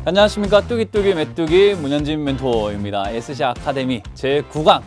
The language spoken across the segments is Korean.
안녕하십니까. 뚜기뚜기 메뚜기 문현진 멘토입니다. SC 아카데미 제9강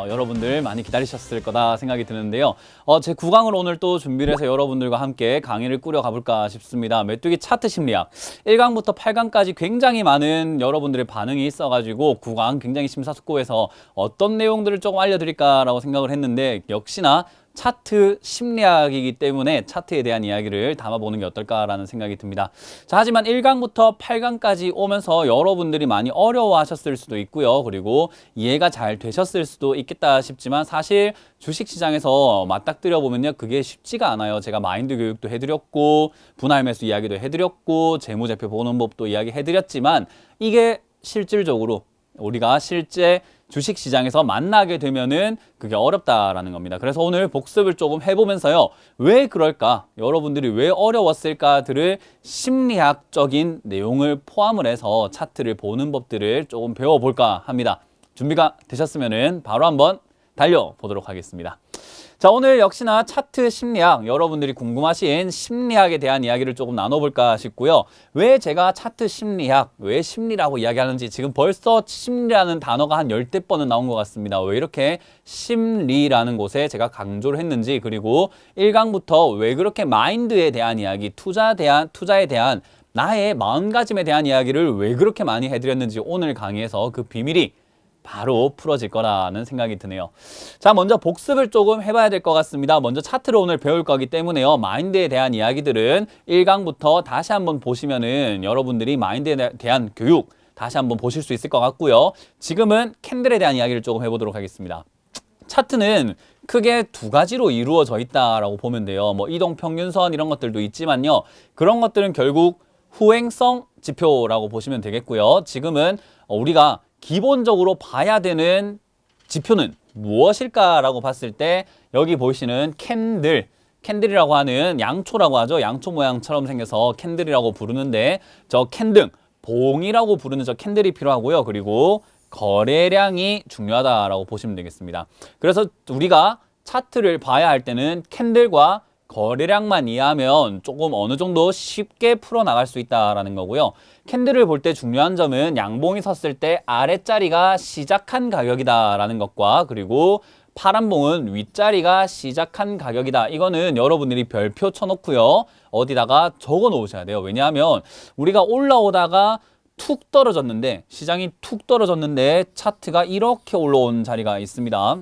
여러분들 많이 기다리셨을 거다 생각이 드는데요. 제9강을 오늘 또 준비를 해서 여러분들과 함께 강의를 꾸려가 볼까 싶습니다. 메뚜기 차트 심리학 1강부터 8강까지 굉장히 많은 여러분들의 반응이 있어가지고 9강 굉장히 심사숙고해서 어떤 내용들을 조금 알려드릴까라고 생각을 했는데, 역시나 차트 심리학이기 때문에 차트에 대한 이야기를 담아보는 게 어떨까라는 생각이 듭니다. 자, 하지만 1강부터 8강까지 오면서 여러분들이 많이 어려워하셨을 수도 있고요. 그리고 이해가 잘 되셨을 수도 있겠다 싶지만, 사실 주식시장에서 맞닥뜨려 보면요, 그게 쉽지가 않아요. 제가 마인드 교육도 해드렸고 분할 매수 이야기도 해드렸고 재무제표 보는 법도 이야기해드렸지만, 이게 실질적으로 우리가 실제 주식시장에서 만나게 되면은 그게 어렵다라는 겁니다. 그래서 오늘 복습을 조금 해보면서요, 왜 그럴까? 여러분들이 왜 어려웠을까들을 심리학적인 내용을 포함을 해서 차트를 보는 법들을 조금 배워볼까 합니다. 준비가 되셨으면은 바로 한번 달려보도록 하겠습니다. 자, 오늘 역시나 차트 심리학, 여러분들이 궁금하신 심리학에 대한 이야기를 조금 나눠볼까 싶고요. 왜 제가 차트 심리학, 왜 심리라고 이야기하는지, 지금 벌써 심리라는 단어가 한 10대 번은 나온 것 같습니다. 왜 이렇게 심리라는 곳에 제가 강조를 했는지, 그리고 1강부터 왜 그렇게 마인드에 대한 이야기, 투자에 대한 나의 마음가짐에 대한 이야기를 왜 그렇게 많이 해드렸는지 오늘 강의에서 그 비밀이 바로 풀어질 거라는 생각이 드네요. 자, 먼저 복습을 조금 해봐야 될 것 같습니다. 먼저 차트를 오늘 배울 거기 때문에요, 마인드에 대한 이야기들은 1강부터 다시 한번 보시면은 여러분들이 마인드에 대한 교육 다시 한번 보실 수 있을 것 같고요. 지금은 캔들에 대한 이야기를 조금 해보도록 하겠습니다. 차트는 크게 두 가지로 이루어져 있다라고 보면 돼요. 뭐 이동평균선 이런 것들도 있지만요, 그런 것들은 결국 후행성 지표라고 보시면 되겠고요. 지금은 우리가 기본적으로 봐야 되는 지표는 무엇일까라고 봤을 때, 여기 보시는 캔들이라고 하는 양초라고 하죠. 양초 모양처럼 생겨서 캔들이라고 부르는데, 저 캔등, 봉이라고 부르는 저 캔들이 필요하고요. 그리고 거래량이 중요하다라고 보시면 되겠습니다. 그래서 우리가 차트를 봐야 할 때는 캔들과 거래량만 이해하면 조금 어느 정도 쉽게 풀어나갈 수 있다라는 거고요. 캔들을 볼 때 중요한 점은 양봉이 섰을 때 아랫자리가 시작한 가격이다라는 것과, 그리고 파란 봉은 윗자리가 시작한 가격이다. 이거는 여러분들이 별표 쳐놓고요, 어디다가 적어 놓으셔야 돼요. 왜냐하면 우리가 올라오다가 툭 떨어졌는데, 시장이 툭 떨어졌는데 차트가 이렇게 올라온 자리가 있습니다.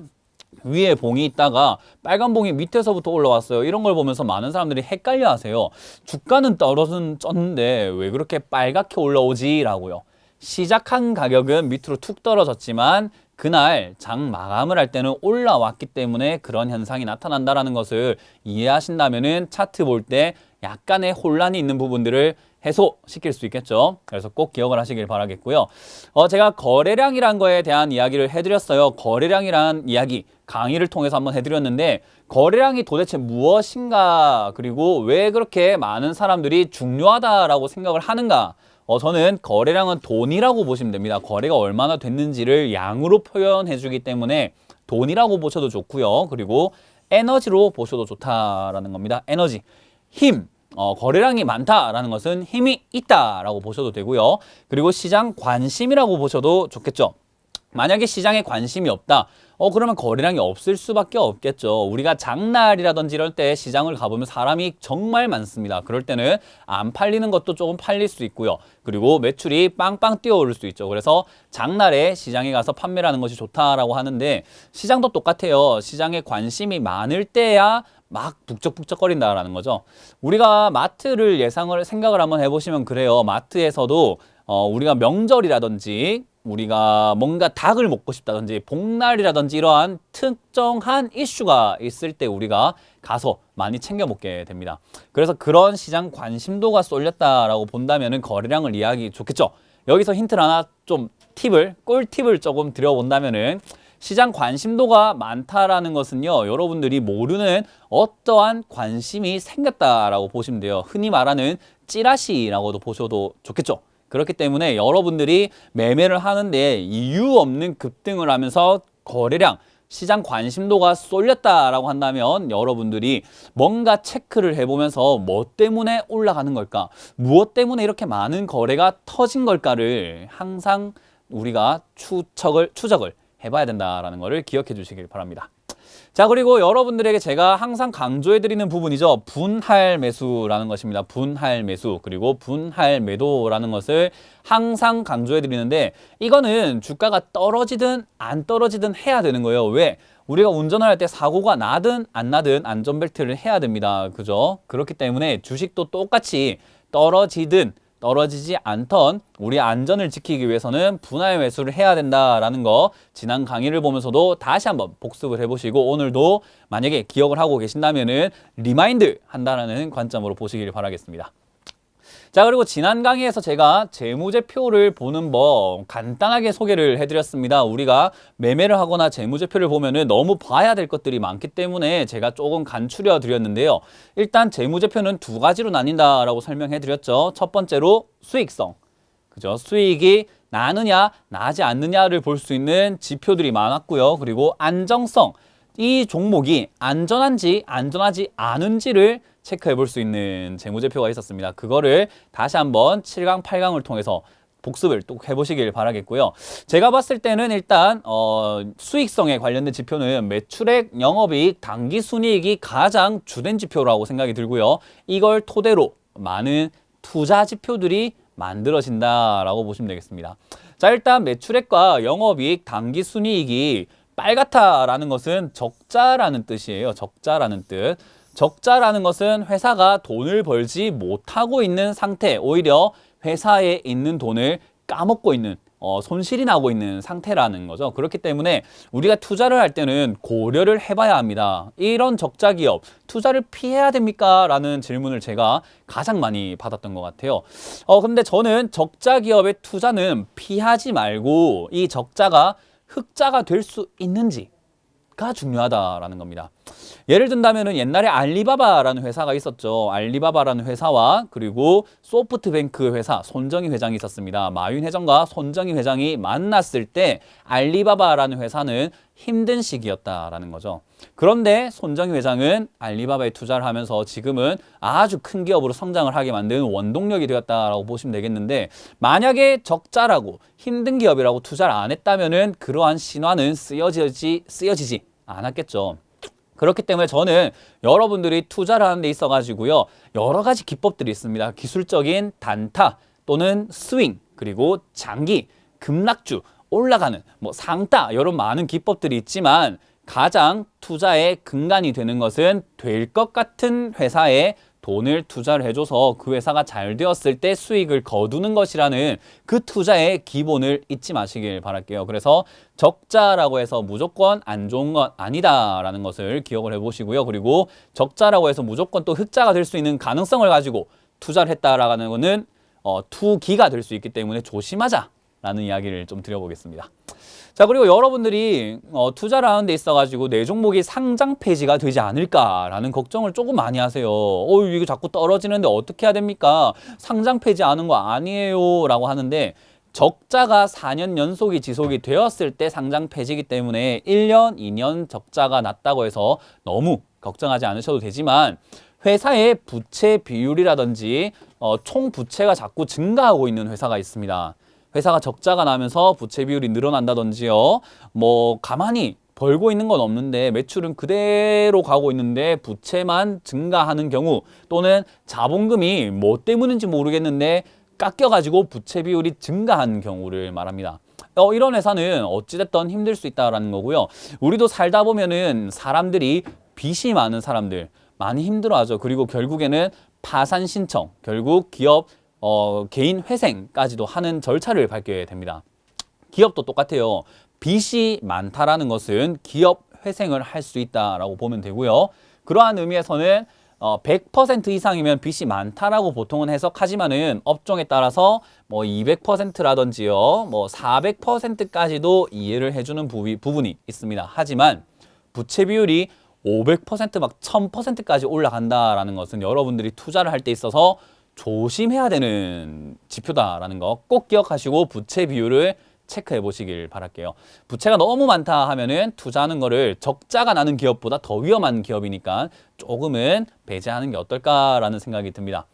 위에 봉이 있다가 빨간 봉이 밑에서부터 올라왔어요. 이런 걸 보면서 많은 사람들이 헷갈려 하세요. 주가는 쪘는데 왜 그렇게 빨갛게 올라오지? 라고요. 시작한 가격은 밑으로 툭 떨어졌지만 그날 장 마감을 할 때는 올라왔기 때문에 그런 현상이 나타난다는 것을 이해하신다면 차트 볼 때 약간의 혼란이 있는 부분들을 해소시킬 수 있겠죠. 그래서 꼭 기억을 하시길 바라겠고요. 제가 거래량이란 거에 대한 이야기를 해드렸어요. 거래량이란 이야기 강의를 통해서 한번 해드렸는데, 거래량이 도대체 무엇인가, 그리고 왜 그렇게 많은 사람들이 중요하다라고 생각을 하는가. 저는 거래량은 돈이라고 보시면 됩니다. 거래가 얼마나 됐는지를 양으로 표현해 주기 때문에 돈이라고 보셔도 좋고요. 그리고 에너지로 보셔도 좋다라는 겁니다. 에너지, 힘. 거래량이 많다라는 것은 힘이 있다라고 보셔도 되고요. 그리고 시장 관심이라고 보셔도 좋겠죠. 만약에 시장에 관심이 없다, 그러면 거래량이 없을 수밖에 없겠죠. 우리가 장날이라든지 이럴 때 시장을 가보면 사람이 정말 많습니다. 그럴 때는 안 팔리는 것도 조금 팔릴 수 있고요. 그리고 매출이 빵빵 뛰어오를 수 있죠. 그래서 장날에 시장에 가서 판매를 하는 것이 좋다라고 하는데, 시장도 똑같아요. 시장에 관심이 많을 때야 막 북적북적거린다라는 거죠. 우리가 마트를 생각을 한번 해보시면 그래요. 마트에서도 우리가 명절이라든지 우리가 뭔가 닭을 먹고 싶다든지 복날이라든지 이러한 특정한 이슈가 있을 때 우리가 가서 많이 챙겨 먹게 됩니다. 그래서 그런 시장 관심도가 쏠렸다라고 본다면은 거래량을 이해하기 좋겠죠. 여기서 힌트를 하나 좀 꿀팁을 조금 드려본다면은, 시장 관심도가 많다라는 것은요, 여러분들이 모르는 어떠한 관심이 생겼다라고 보시면 돼요. 흔히 말하는 찌라시라고도 보셔도 좋겠죠. 그렇기 때문에 여러분들이 매매를 하는데 이유 없는 급등을 하면서 거래량, 시장 관심도가 쏠렸다라고 한다면 여러분들이 뭔가 체크를 해보면서 뭐 때문에 올라가는 걸까? 무엇 때문에 이렇게 많은 거래가 터진 걸까를 항상 우리가 추적을 해봐야 된다라는 것을 기억해 주시길 바랍니다. 자, 그리고 여러분들에게 제가 항상 강조해드리는 부분이죠. 분할 매수라는 것입니다. 분할 매수 그리고 분할 매도라는 것을 항상 강조해드리는데 이거는 주가가 떨어지든 안 떨어지든 해야 되는 거예요. 왜? 우리가 운전을 할 때 사고가 나든 안 나든 안전벨트를 해야 됩니다. 그죠? 그렇기 때문에 주식도 똑같이 떨어지든 떨어지지 않던 우리 안전을 지키기 위해서는 분할 매수를 해야 된다라는 거 지난 강의를 보면서도 다시 한번 복습을 해보시고 오늘도 만약에 기억을 하고 계신다면은 리마인드 한다라는 관점으로 보시길 바라겠습니다. 자, 그리고 지난 강의에서 제가 재무제표를 보는 법 간단하게 소개를 해드렸습니다. 우리가 매매를 하거나 재무제표를 보면은 너무 봐야 될 것들이 많기 때문에 제가 조금 간추려 드렸는데요. 일단 재무제표는 두 가지로 나뉜다라고 설명해 드렸죠. 첫 번째로 수익성. 그죠? 수익이 나느냐, 나지 않느냐를 볼 수 있는 지표들이 많았고요. 그리고 안정성. 이 종목이 안전한지 안전하지 않은지를 체크해 볼 수 있는 재무제표가 있었습니다. 그거를 다시 한번 7강, 8강을 통해서 복습을 또 해보시길 바라겠고요. 제가 봤을 때는 일단 수익성에 관련된 지표는 매출액, 영업이익, 당기순이익이 가장 주된 지표라고 생각이 들고요. 이걸 토대로 많은 투자 지표들이 만들어진다라고 보시면 되겠습니다. 자, 일단 매출액과 영업이익, 당기순이익이 빨갛다라는 것은 적자라는 뜻이에요. 적자라는 뜻. 적자라는 것은 회사가 돈을 벌지 못하고 있는 상태, 오히려 회사에 있는 돈을 까먹고 있는, 손실이 나고 있는 상태라는 거죠. 그렇기 때문에 우리가 투자를 할 때는 고려를 해봐야 합니다. 이런 적자 기업, 투자를 피해야 됩니까? 라는 질문을 제가 가장 많이 받았던 것 같아요. 근데 저는 적자 기업의 투자는 피하지 말고 이 적자가 흑자가 될 수 있는지가 중요하다라는 겁니다. 예를 든다면은 옛날에 알리바바라는 회사가 있었죠. 알리바바라는 회사와 그리고 소프트뱅크 회사 손정희 회장이 있었습니다. 마윈 회장과 손정희 회장이 만났을 때 알리바바라는 회사는 힘든 시기였다라는 거죠. 그런데 손정희 회장은 알리바바에 투자를 하면서 지금은 아주 큰 기업으로 성장을 하게 만든 원동력이 되었다라고 보시면 되겠는데 만약에 적자라고 힘든 기업이라고 투자를 안 했다면은 그러한 신화는 쓰여지지 않았겠죠. 그렇기 때문에 저는 여러분들이 투자를 하는 데 있어 가지고요. 여러 가지 기법들이 있습니다. 기술적인 단타 또는 스윙 그리고 장기, 급락주, 올라가는 상따 이런 많은 기법들이 있지만 가장 투자의 근간이 되는 것은 될 것 같은 회사에 돈을 투자를 해줘서 그 회사가 잘 되었을 때 수익을 거두는 것이라는 그 투자의 기본을 잊지 마시길 바랄게요. 그래서 적자라고 해서 무조건 안 좋은 건 아니다라는 것을 기억을 해보시고요. 그리고 적자라고 해서 무조건 또 흑자가 될 수 있는 가능성을 가지고 투자를 했다라는 것은 투기가 될 수 있기 때문에 조심하자라는 이야기를 좀 드려보겠습니다. 자, 그리고 여러분들이 투자를 하는 데 있어가지고 내 종목이 상장 폐지가 되지 않을까라는 걱정을 조금 많이 하세요. 이거 자꾸 떨어지는데 어떻게 해야 됩니까? 상장 폐지 하는 거 아니에요 라고 하는데 적자가 4년 연속이 지속이 되었을 때 상장 폐지이기 때문에 1년, 2년 적자가 났다고 해서 너무 걱정하지 않으셔도 되지만 회사의 부채 비율이라든지 총 부채가 자꾸 증가하고 있는 회사가 있습니다. 회사가 적자가 나면서 부채 비율이 늘어난다든지요. 가만히 벌고 있는 건 없는데 매출은 그대로 가고 있는데 부채만 증가하는 경우 또는 자본금이 뭐 때문인지 모르겠는데 깎여가지고 부채 비율이 증가한 경우를 말합니다. 이런 회사는 어찌됐든 힘들 수 있다는 거고요. 우리도 살다 보면은 사람들이 빚이 많은 사람들 많이 힘들어하죠. 그리고 결국에는 파산 신청, 결국 기업 개인 회생까지도 하는 절차를 밟게 됩니다. 기업도 똑같아요. 빚이 많다라는 것은 기업 회생을 할 수 있다라고 보면 되고요. 그러한 의미에서는 100% 이상이면 빚이 많다라고 보통은 해석하지만은 업종에 따라서 200%라든지요, 400%까지도 이해를 해주는 부분이 있습니다. 하지만 부채 비율이 500% 막 1000%까지 올라간다라는 것은 여러분들이 투자를 할 때 있어서 조심해야 되는 지표다라는 거 꼭 기억하시고 부채 비율을 체크해 보시길 바랄게요. 부채가 너무 많다 하면은 투자하는 거를 적자가 나는 기업보다 더 위험한 기업이니까 조금은 배제하는 게 어떨까라는 생각이 듭니다.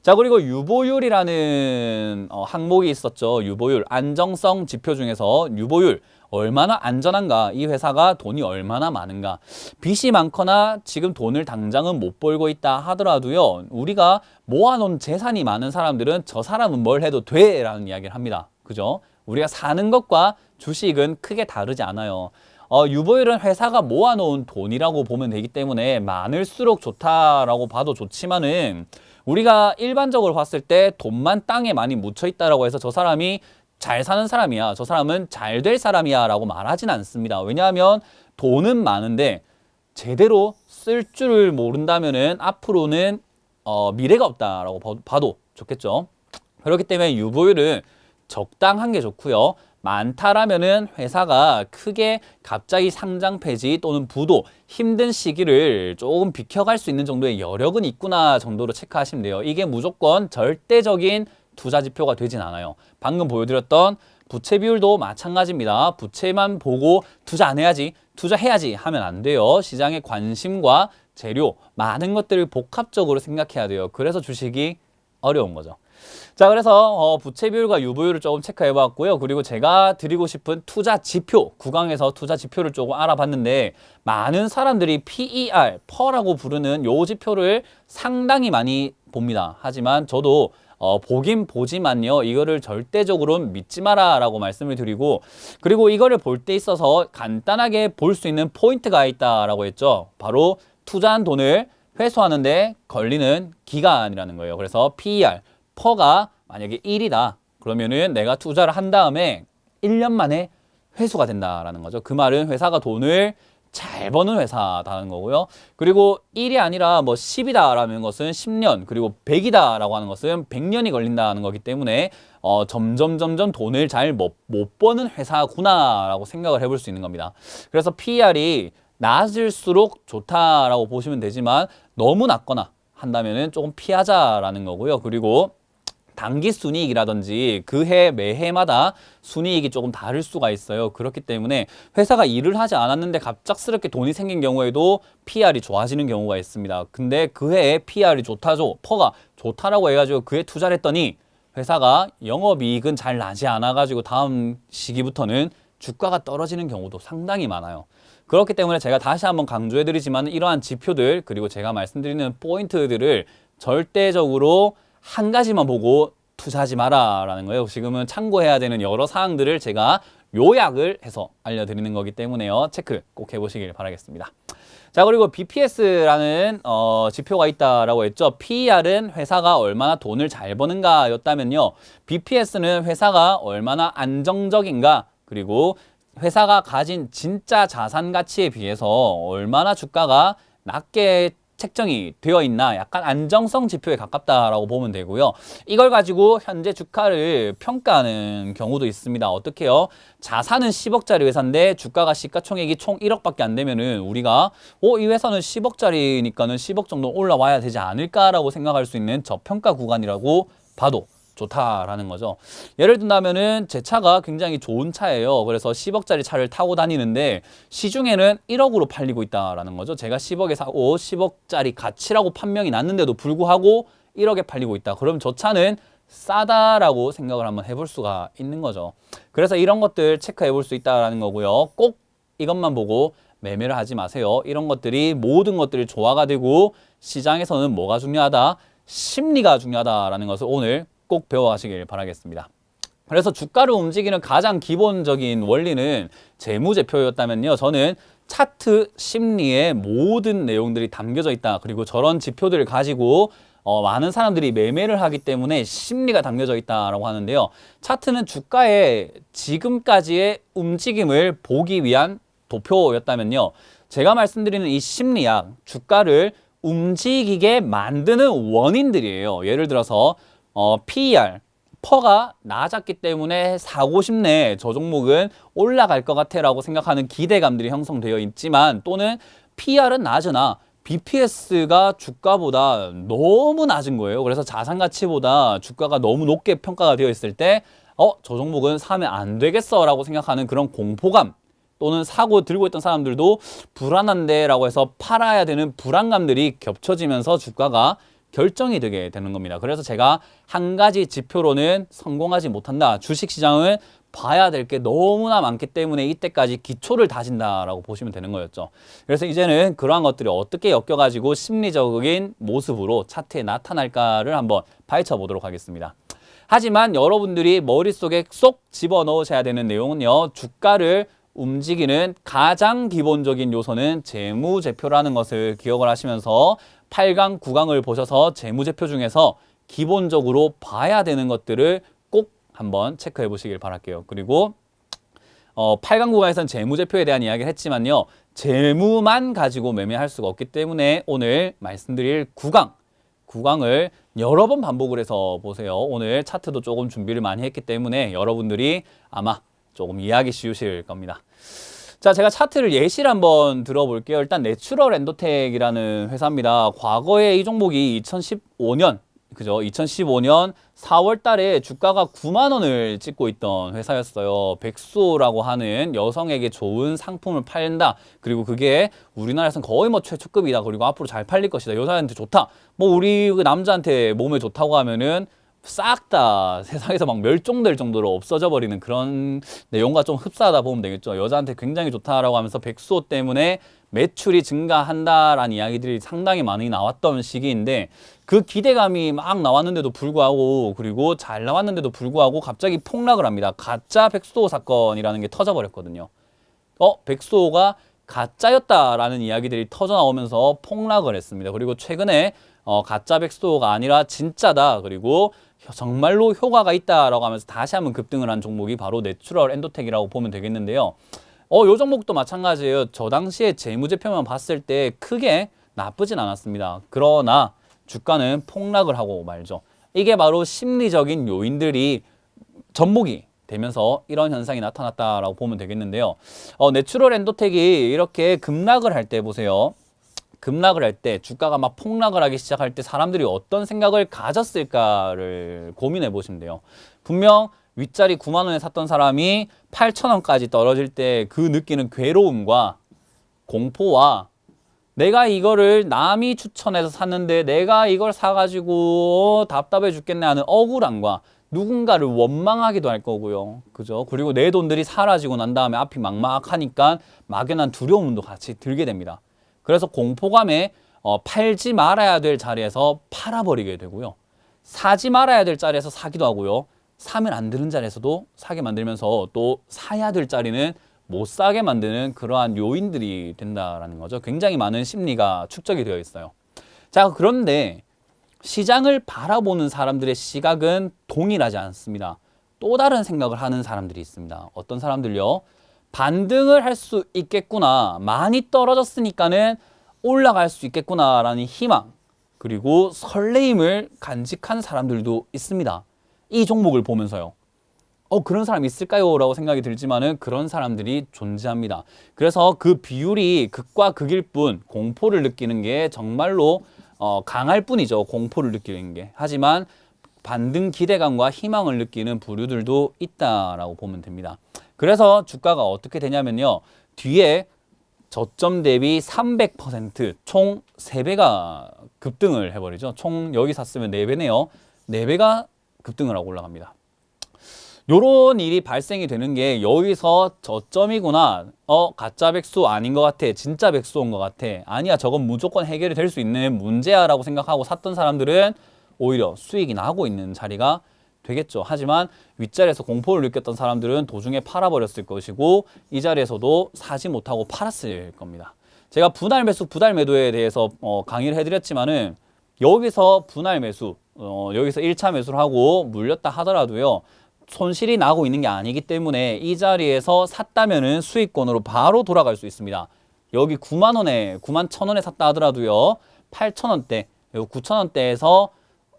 자, 그리고 유보율이라는 항목이 있었죠. 유보율, 안정성 지표 중에서 유보율 얼마나 안전한가, 이 회사가 돈이 얼마나 많은가. 빚이 많거나 지금 돈을 당장은 못 벌고 있다 하더라도요, 우리가 모아놓은 재산이 많은 사람들은 저 사람은 뭘 해도 돼 라는 이야기를 합니다. 그죠? 우리가 사는 것과 주식은 크게 다르지 않아요. 유보율은 회사가 모아놓은 돈이라고 보면 되기 때문에 많을수록 좋다라고 봐도 좋지만은, 우리가 일반적으로 봤을 때 돈만 땅에 많이 묻혀 있다라고 해서 저 사람이 잘 사는 사람이야, 저 사람은 잘 될 사람이야 라고 말하진 않습니다. 왜냐하면 돈은 많은데 제대로 쓸 줄을 모른다면은 앞으로는 미래가 없다라고 봐도 좋겠죠. 그렇기 때문에 유보율은 적당한 게 좋고요. 많다라면은 회사가 크게 갑자기 상장 폐지 또는 부도, 힘든 시기를 조금 비켜갈 수 있는 정도의 여력은 있구나 정도로 체크하시면 돼요. 이게 무조건 절대적인 투자 지표가 되진 않아요. 방금 보여드렸던 부채 비율도 마찬가지입니다. 부채만 보고 투자 안 해야지, 투자해야지 하면 안 돼요. 시장의 관심과 재료, 많은 것들을 복합적으로 생각해야 돼요. 그래서 주식이 어려운 거죠. 자, 그래서 부채 비율과 유보율을 조금 체크해 봤고요. 그리고 제가 드리고 싶은 투자 지표, 구강에서 투자 지표를 조금 알아봤는데, 많은 사람들이 PER, 퍼라고 부르는 요 지표를 상당히 많이 봅니다. 하지만 저도 보긴 보지만요, 이거를 절대적으로는 믿지 마라 라고 말씀을 드리고, 그리고 이거를 볼 때 있어서 간단하게 볼 수 있는 포인트가 있다라고 했죠. 바로 투자한 돈을 회수하는데 걸리는 기간이라는 거예요. 그래서 PER, 퍼가 만약에 1이다 그러면은 내가 투자를 한 다음에 1년 만에 회수가 된다라는 거죠. 그 말은 회사가 돈을 잘 버는 회사다는 거고요. 그리고 1이 아니라 뭐 10이다라는 것은 10년, 그리고 100이다라고 하는 것은 100년이 걸린다는 거기 때문에 점점 돈을 잘 못 버는 회사구나라고 생각을 해볼 수 있는 겁니다. 그래서 PER이 낮을수록 좋다라고 보시면 되지만 너무 낮거나 한다면은 조금 피하자라는 거고요. 그리고 단기 순이익이라든지 그해 매해마다 순이익이 조금 다를 수가 있어요. 그렇기 때문에 회사가 일을 하지 않았는데 갑작스럽게 돈이 생긴 경우에도 PR이 좋아지는 경우가 있습니다. 근데 그 해에 PR이 좋다죠, 퍼가 좋다라고 해가지고 그해 투자를 했더니 회사가 영업이익은 잘 나지 않아가지고 다음 시기부터는 주가가 떨어지는 경우도 상당히 많아요. 그렇기 때문에 제가 다시 한번 강조해드리지만, 이러한 지표들 그리고 제가 말씀드리는 포인트들을 절대적으로 한 가지만 보고 투자하지 마라라는 거예요. 지금은 참고해야 되는 여러 사항들을 제가 요약을 해서 알려드리는 거기 때문에요. 체크 꼭 해보시길 바라겠습니다. 자, 그리고 BPS라는 지표가 있다라고 했죠. PER은 회사가 얼마나 돈을 잘 버는가 였다면요, BPS는 회사가 얼마나 안정적인가, 그리고 회사가 가진 진짜 자산 가치에 비해서 얼마나 주가가 낮게 책정이 되어 있나, 약간 안정성 지표에 가깝다라고 보면 되고요. 이걸 가지고 현재 주가를 평가하는 경우도 있습니다. 어떻게 해요? 자산은 10억짜리 회사인데 주가가 시가총액이 총 1억밖에 안 되면은 우리가 이 회사는 10억짜리니까는 10억 정도 올라와야 되지 않을까라고 생각할 수 있는 저평가 구간이라고 봐도 좋다라는 거죠. 예를 든다면은 제 차가 굉장히 좋은 차예요. 그래서 10억짜리 차를 타고 다니는데 시중에는 1억으로 팔리고 있다라는 거죠. 제가 10억에 사고 10억짜리 가치라고 판명이 났는데도 불구하고 1억에 팔리고 있다. 그럼 저 차는 싸다라고 생각을 한번 해볼 수가 있는 거죠. 그래서 이런 것들 체크해 볼 수 있다라는 거고요. 꼭 이것만 보고 매매를 하지 마세요. 이런 것들이 모든 것들이 조화가 되고, 시장에서는 뭐가 중요하다? 심리가 중요하다라는 것을 오늘 꼭 배워가시길 바라겠습니다. 그래서 주가를 움직이는 가장 기본적인 원리는 재무제표였다면요, 저는 차트 심리의 모든 내용들이 담겨져 있다. 그리고 저런 지표들을 가지고 많은 사람들이 매매를 하기 때문에 심리가 담겨져 있다라고 하는데요. 차트는 주가의 지금까지의 움직임을 보기 위한 도표였다면요, 제가 말씀드리는 이 심리학, 주가를 움직이게 만드는 원인들이에요. 예를 들어서 PER, 퍼가 낮았기 때문에 사고 싶네, 저 종목은 올라갈 것 같아 라고 생각하는 기대감들이 형성되어 있지만, 또는 PER은 낮으나 BPS가 주가보다 너무 낮은 거예요. 그래서 자산 가치보다 주가가 너무 높게 평가가 되어 있을 때 저 종목은 사면 안 되겠어라고 생각하는 그런 공포감 또는 사고 들고 있던 사람들도 불안한데 라고 해서 팔아야 되는 불안감들이 겹쳐지면서 주가가 결정이 되게 되는 겁니다. 그래서 제가 한 가지 지표로는 성공하지 못한다. 주식시장은 봐야 될 게 너무나 많기 때문에 이때까지 기초를 다진다라고 보시면 되는 거였죠. 그래서 이제는 그러한 것들이 어떻게 엮여가지고 심리적인 모습으로 차트에 나타날까를 한번 파헤쳐 보도록 하겠습니다. 하지만 여러분들이 머릿속에 쏙 집어넣으셔야 되는 내용은요. 주가를 움직이는 가장 기본적인 요소는 재무제표라는 것을 기억을 하시면서 8강, 9강을 보셔서 재무제표 중에서 기본적으로 봐야 되는 것들을 꼭 한번 체크해 보시길 바랄게요. 그리고 8강, 9강에서는 재무제표에 대한 이야기를 했지만요. 재무만 가지고 매매할 수가 없기 때문에 오늘 말씀드릴 9강을 여러 번 반복을 해서 보세요. 오늘 차트도 조금 준비를 많이 했기 때문에 여러분들이 아마 조금 이해하기 쉬우실 겁니다. 자, 제가 차트를 예시를 한번 들어볼게요. 일단 내추럴 엔도텍이라는 회사입니다. 과거에 이 종목이 2015년 4월 달에 주가가 9만 원을 찍고 있던 회사였어요. 백수라고 하는 여성에게 좋은 상품을 팔린다. 그리고 그게 우리나라에서는 거의 뭐 최초급이다. 그리고 앞으로 잘 팔릴 것이다. 여자한테 좋다. 뭐 우리 그 남자한테 몸에 좋다고 하면은 싹 다 세상에서 막 멸종될 정도로 없어져 버리는 그런 내용과 좀 흡사하다 보면 되겠죠. 여자한테 굉장히 좋다라고 하면서 백수호 때문에 매출이 증가한다라는 이야기들이 상당히 많이 나왔던 시기인데 그 기대감이 막 나왔는데도 불구하고 그리고 잘 나왔는데도 불구하고 갑자기 폭락을 합니다. 가짜 백수호 사건이라는 게 터져버렸거든요. 백수호가 가짜였다라는 이야기들이 터져 나오면서 폭락을 했습니다. 그리고 최근에 가짜 백수호가 아니라 진짜다. 그리고 정말로 효과가 있다라고 하면서 다시 한번 급등을 한 종목이 바로 내추럴 엔도텍이라고 보면 되겠는데요. 요 종목도 마찬가지예요. 저 당시에 재무제표만 봤을 때 크게 나쁘진 않았습니다. 그러나 주가는 폭락을 하고 말죠. 이게 바로 심리적인 요인들이 접목이 되면서 이런 현상이 나타났다라고 보면 되겠는데요. 내추럴 엔도텍이 이렇게 급락을 할 때 보세요. 급락을 할 때 주가가 막 폭락을 하기 시작할 때 사람들이 어떤 생각을 가졌을까를 고민해 보시면 돼요. 분명 윗자리 9만 원에 샀던 사람이 8천 원까지 떨어질 때 그 느끼는 괴로움과 공포와 내가 이거를 남이 추천해서 샀는데 내가 이걸 사가지고 답답해 죽겠네 하는 억울함과 누군가를 원망하기도 할 거고요. 그죠? 그리고 내 돈들이 사라지고 난 다음에 앞이 막막하니까 막연한 두려움도 같이 들게 됩니다. 그래서 공포감에 팔지 말아야 될 자리에서 팔아버리게 되고요. 사지 말아야 될 자리에서 사기도 하고요. 사면 안 되는 자리에서도 사게 만들면서 또 사야 될 자리는 못 사게 만드는 그러한 요인들이 된다라는 거죠. 굉장히 많은 심리가 축적이 되어 있어요. 자, 그런데 시장을 바라보는 사람들의 시각은 동일하지 않습니다. 또 다른 생각을 하는 사람들이 있습니다. 어떤 사람들요? 반등을 할 수 있겠구나. 많이 떨어졌으니까는 올라갈 수 있겠구나라는 희망 그리고 설레임을 간직한 사람들도 있습니다. 이 종목을 보면서요. 그런 사람이 있을까요? 라고 생각이 들지만은 그런 사람들이 존재합니다. 그래서 그 비율이 극과 극일 뿐 공포를 느끼는 게 정말로 강할 뿐이죠. 공포를 느끼는 게. 하지만 반등 기대감과 희망을 느끼는 부류들도 있다라고 보면 됩니다. 그래서 주가가 어떻게 되냐면요. 뒤에 저점 대비 300% 총 3배가 급등을 해버리죠. 총 여기 샀으면 4배네요. 4배가 급등을 하고 올라갑니다. 요런 일이 발생이 되는 게 여기서 저점이구나. 가짜 백수 아닌 것 같아. 진짜 백수인 것 같아. 아니야, 저건 무조건 해결이 될 수 있는 문제야 라고 생각하고 샀던 사람들은 오히려 수익이 나고 있는 자리가 되겠죠. 하지만 윗자리에서 공포를 느꼈던 사람들은 도중에 팔아버렸을 것이고 이 자리에서도 사지 못하고 팔았을 겁니다. 제가 분할 매수, 분할 매도에 대해서 강의를 해드렸지만은 여기서 분할 매수, 여기서 1차 매수를 하고 물렸다 하더라도요. 손실이 나고 있는 게 아니기 때문에 이 자리에서 샀다면은 수익권으로 바로 돌아갈 수 있습니다. 여기 9만 원에, 9만 1천 원에 샀다 하더라도요. 8천 원대, 9천 원대에서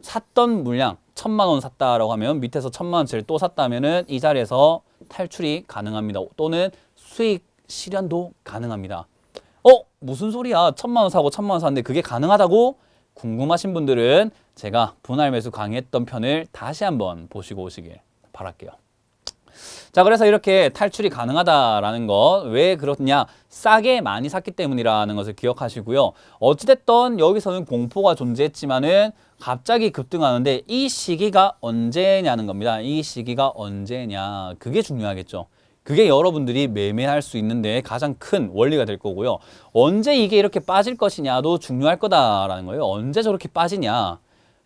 샀던 물량 1,000만 원 샀다라고 하면 밑에서 1,000만 원치를 또 샀다면은 이 자리에서 탈출이 가능합니다. 또는 수익 실현도 가능합니다. 무슨 소리야? 1,000만 원 사고 1,000만 원 샀는데 그게 가능하다고? 궁금하신 분들은 제가 분할 매수 강의했던 편을 다시 한번 보시고 오시길 바랄게요. 자, 그래서 이렇게 탈출이 가능하다라는 것, 왜 그렇냐? 싸게 많이 샀기 때문이라는 것을 기억하시고요. 어찌됐든 여기서는 공포가 존재했지만은 갑자기 급등하는데 이 시기가 언제냐는 겁니다. 이 시기가 언제냐. 그게 중요하겠죠. 그게 여러분들이 매매할 수 있는데 가장 큰 원리가 될 거고요. 언제 이게 이렇게 빠질 것이냐도 중요할 거다라는 거예요. 언제 저렇게 빠지냐.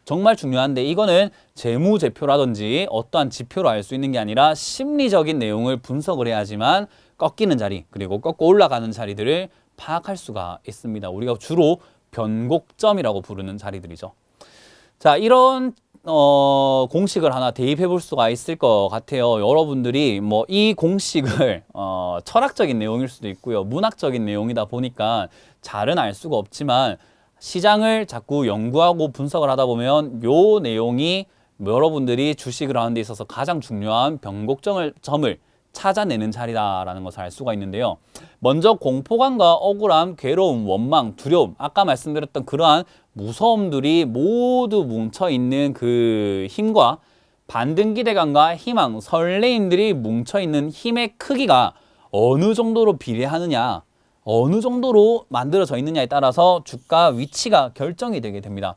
정말 중요한데 이거는 재무제표라든지 어떠한 지표로 알 수 있는 게 아니라 심리적인 내용을 분석을 해야지만 꺾이는 자리 그리고 꺾고 올라가는 자리들을 파악할 수가 있습니다. 우리가 주로 변곡점이라고 부르는 자리들이죠. 자, 이런 공식을 하나 대입해 볼 수가 있을 것 같아요. 여러분들이 뭐 이 공식을 철학적인 내용일 수도 있고요. 문학적인 내용이다 보니까 잘은 알 수가 없지만 시장을 자꾸 연구하고 분석을 하다 보면 요 내용이 여러분들이 주식을 하는 데 있어서 가장 중요한 변곡점을 찾아내는 자리다라는 것을 알 수가 있는데요. 먼저 공포감과 억울함, 괴로움, 원망, 두려움, 아까 말씀드렸던 그러한 무서움들이 모두 뭉쳐있는 그 힘과 반등 기대감과 희망, 설레임들이 뭉쳐있는 힘의 크기가 어느 정도로 비례하느냐, 어느 정도로 만들어져 있느냐에 따라서 주가 위치가 결정이 되게 됩니다.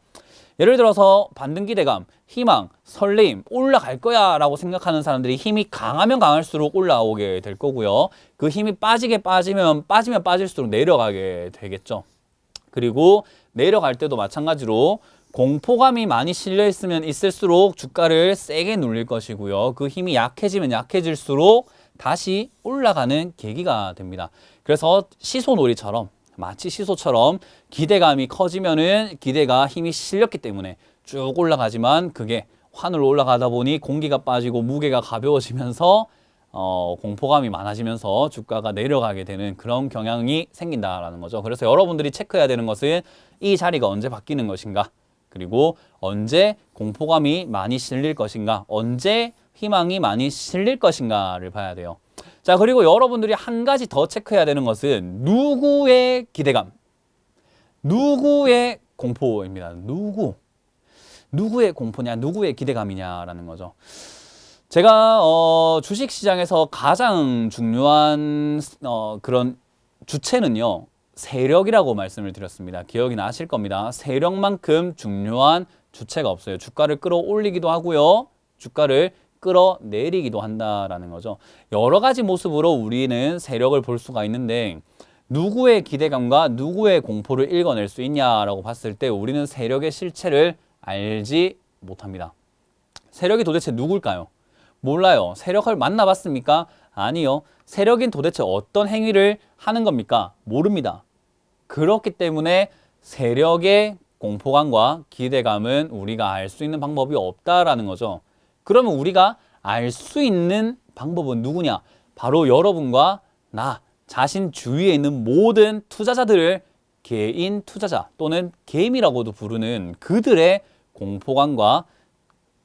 예를 들어서 반등 기대감, 희망, 설레임, 올라갈 거야 라고 생각하는 사람들이 힘이 강하면 강할수록 올라오게 될 거고요. 그 힘이 빠지면 빠질수록 내려가게 되겠죠. 그리고 내려갈 때도 마찬가지로 공포감이 많이 실려 있으면 있을수록 주가를 세게 눌릴 것이고요. 그 힘이 약해지면 약해질수록 다시 올라가는 계기가 됩니다. 그래서 시소놀이처럼 마치 시소처럼 기대감이 커지면은 기대가 힘이 실렸기 때문에 쭉 올라가지만 그게 환으로 올라가다 보니 공기가 빠지고 무게가 가벼워지면서 공포감이 많아지면서 주가가 내려가게 되는 그런 경향이 생긴다라는 거죠. 그래서 여러분들이 체크해야 되는 것은 이 자리가 언제 바뀌는 것인가, 그리고 언제 공포감이 많이 실릴 것인가, 언제 희망이 많이 실릴 것인가를 봐야 돼요. 자, 그리고 여러분들이 한 가지 더 체크해야 되는 것은 누구의 기대감, 누구의 공포입니다. 누구의 공포냐, 누구의 기대감이냐라는 거죠. 제가 주식시장에서 가장 중요한 그런 주체는요, 세력이라고 말씀을 드렸습니다. 기억이 나실 겁니다. 세력만큼 중요한 주체가 없어요. 주가를 끌어올리기도 하고요, 주가를 끌어내리기도 한다라는 거죠. 여러 가지 모습으로 우리는 세력을 볼 수가 있는데 누구의 기대감과 누구의 공포를 읽어낼 수 있냐라고 봤을 때 우리는 세력의 실체를 알지 못합니다. 세력이 도대체 누굴까요? 몰라요. 세력을 만나봤습니까? 아니요. 세력인 도대체 어떤 행위를 하는 겁니까? 모릅니다. 그렇기 때문에 세력의 공포감과 기대감은 우리가 알 수 있는 방법이 없다라는 거죠. 그러면 우리가 알 수 있는 방법은 누구냐? 바로 여러분과 나 자신 주위에 있는 모든 투자자들을 개인 투자자 또는 개미라고도 부르는 그들의 공포감과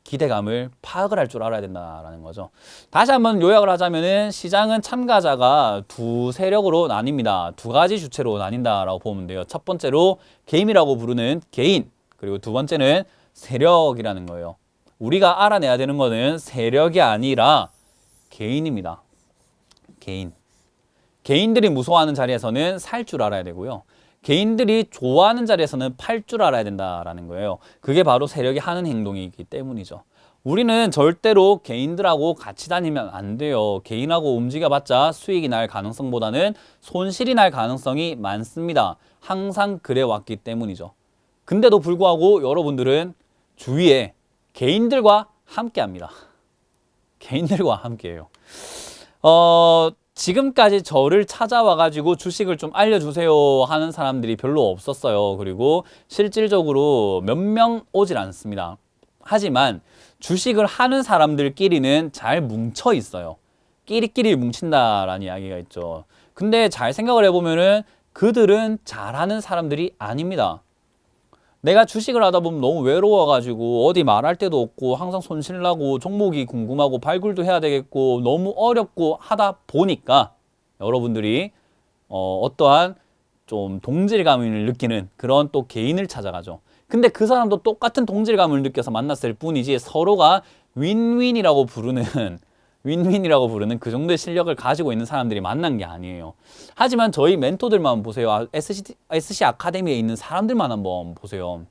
기대감을 파악을 할 줄 알아야 된다는 거죠. 다시 한번 요약을 하자면은 시장은 참가자가 두 세력으로 나뉩니다. 두 가지 주체로 나뉜다라고 보면 돼요. 첫 번째로 개미라고 부르는 개인, 그리고 두 번째는 세력이라는 거예요. 우리가 알아내야 되는 거는 세력이 아니라 개인입니다. 개인들이 무서워하는 자리에서는 살 줄 알아야 되고요. 개인들이 좋아하는 자리에서는 팔 줄 알아야 된다라는 거예요. 그게 바로 세력이 하는 행동이기 때문이죠. 우리는 절대로 개인들하고 같이 다니면 안 돼요. 개인하고 움직여봤자 수익이 날 가능성보다는 손실이 날 가능성이 많습니다. 항상 그래왔기 때문이죠. 근데도 불구하고 여러분들은 주위에 개인들과 함께합니다. 개인들과 함께해요. 지금까지 저를 찾아와가지고 주식을 좀 알려주세요 하는 사람들이 별로 없었어요. 그리고 실질적으로 몇 명 오질 않습니다. 하지만 주식을 하는 사람들끼리는 잘 뭉쳐 있어요. 끼리끼리 뭉친다라는 이야기가 있죠. 근데 잘 생각을 해보면은 그들은 잘하는 사람들이 아닙니다. 내가 주식을 하다 보면 너무 외로워가지고 어디 말할 데도 없고 항상 손실나고 종목이 궁금하고 발굴도 해야 되겠고 너무 어렵고 하다 보니까 여러분들이 어떠한 좀 동질감을 느끼는 그런 또 개인을 찾아가죠. 근데 그 사람도 똑같은 동질감을 느껴서 만났을 뿐이지 서로가 윈윈이라고 부르는 윈윈이라고 부르는 그 정도의 실력을 가지고 있는 사람들이 만난 게 아니에요. 하지만 저희 멘토들만 보세요. SC 아카데미에 있는 사람들만 한번 보세요.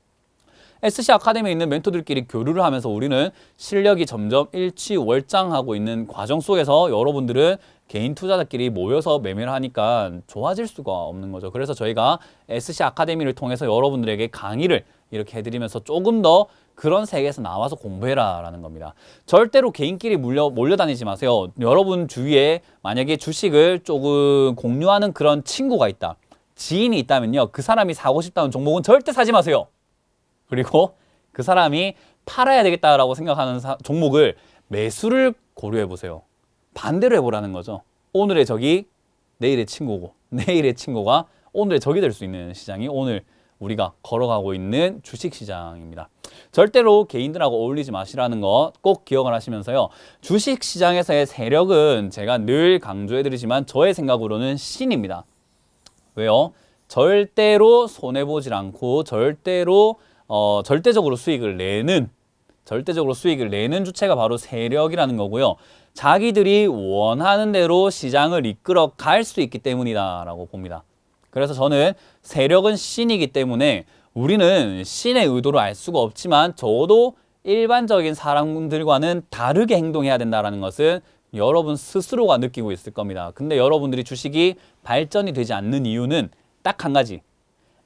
SC 아카데미에 있는 멘토들끼리 교류를 하면서 우리는 실력이 점점 일취월장하고 있는 과정 속에서 여러분들은 개인 투자자끼리 모여서 매매를 하니까 좋아질 수가 없는 거죠. 그래서 저희가 SC 아카데미를 통해서 여러분들에게 강의를 이렇게 해드리면서 조금 더 그런 세계에서 나와서 공부해라 라는 겁니다. 절대로 개인끼리 몰려다니지 마세요. 여러분 주위에 만약에 주식을 조금 공유하는 그런 친구가 있다, 지인이 있다면요, 그 사람이 사고 싶다는 종목은 절대 사지 마세요. 그리고 그 사람이 팔아야 되겠다라고 생각하는 종목을 매수를 고려해 보세요. 반대로 해보라는 거죠. 오늘의 적이 내일의 친구고, 내일의 친구가 오늘의 적이 될 수 있는 시장이 오늘 우리가 걸어가고 있는 주식시장입니다. 절대로 개인들하고 어울리지 마시라는 거 꼭 기억을 하시면서요. 주식시장에서의 세력은 제가 늘 강조해드리지만 저의 생각으로는 신입니다. 왜요? 절대로 손해보질 않고 절대적으로 수익을 내는 주체가 바로 세력이라는 거고요. 자기들이 원하는 대로 시장을 이끌어 갈 수 있기 때문이다라고 봅니다. 그래서 저는 세력은 신이기 때문에 우리는 신의 의도를 알 수가 없지만 적어도 일반적인 사람들과는 다르게 행동해야 된다는 것은 여러분 스스로가 느끼고 있을 겁니다. 근데 여러분들이 주식이 발전이 되지 않는 이유는 딱 한 가지.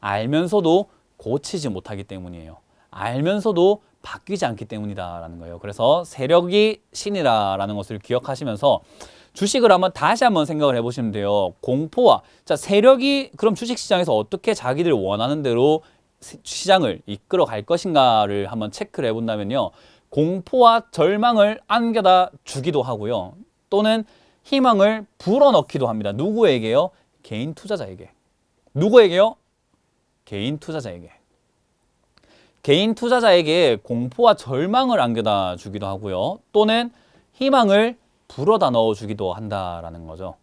알면서도 고치지 못하기 때문이에요. 알면서도 바뀌지 않기 때문이다라는 거예요. 그래서 세력이 신이라는 것을 기억하시면서 주식을 다시 한번 생각을 해보시면 돼요. 공포와, 자, 세력이 그럼 주식시장에서 어떻게 자기들 원하는 대로 시장을 이끌어 갈 것인가를 한번 체크를 해본다면요. 공포와 절망을 안겨다 주기도 하고요. 또는 희망을 불어넣기도 합니다. 누구에게요? 개인 투자자에게. 누구에게요? 개인 투자자에게. 개인 투자자에게 공포와 절망을 안겨다 주기도 하고요. 또는 희망을 불어다 넣어주기도 한다라는 거죠.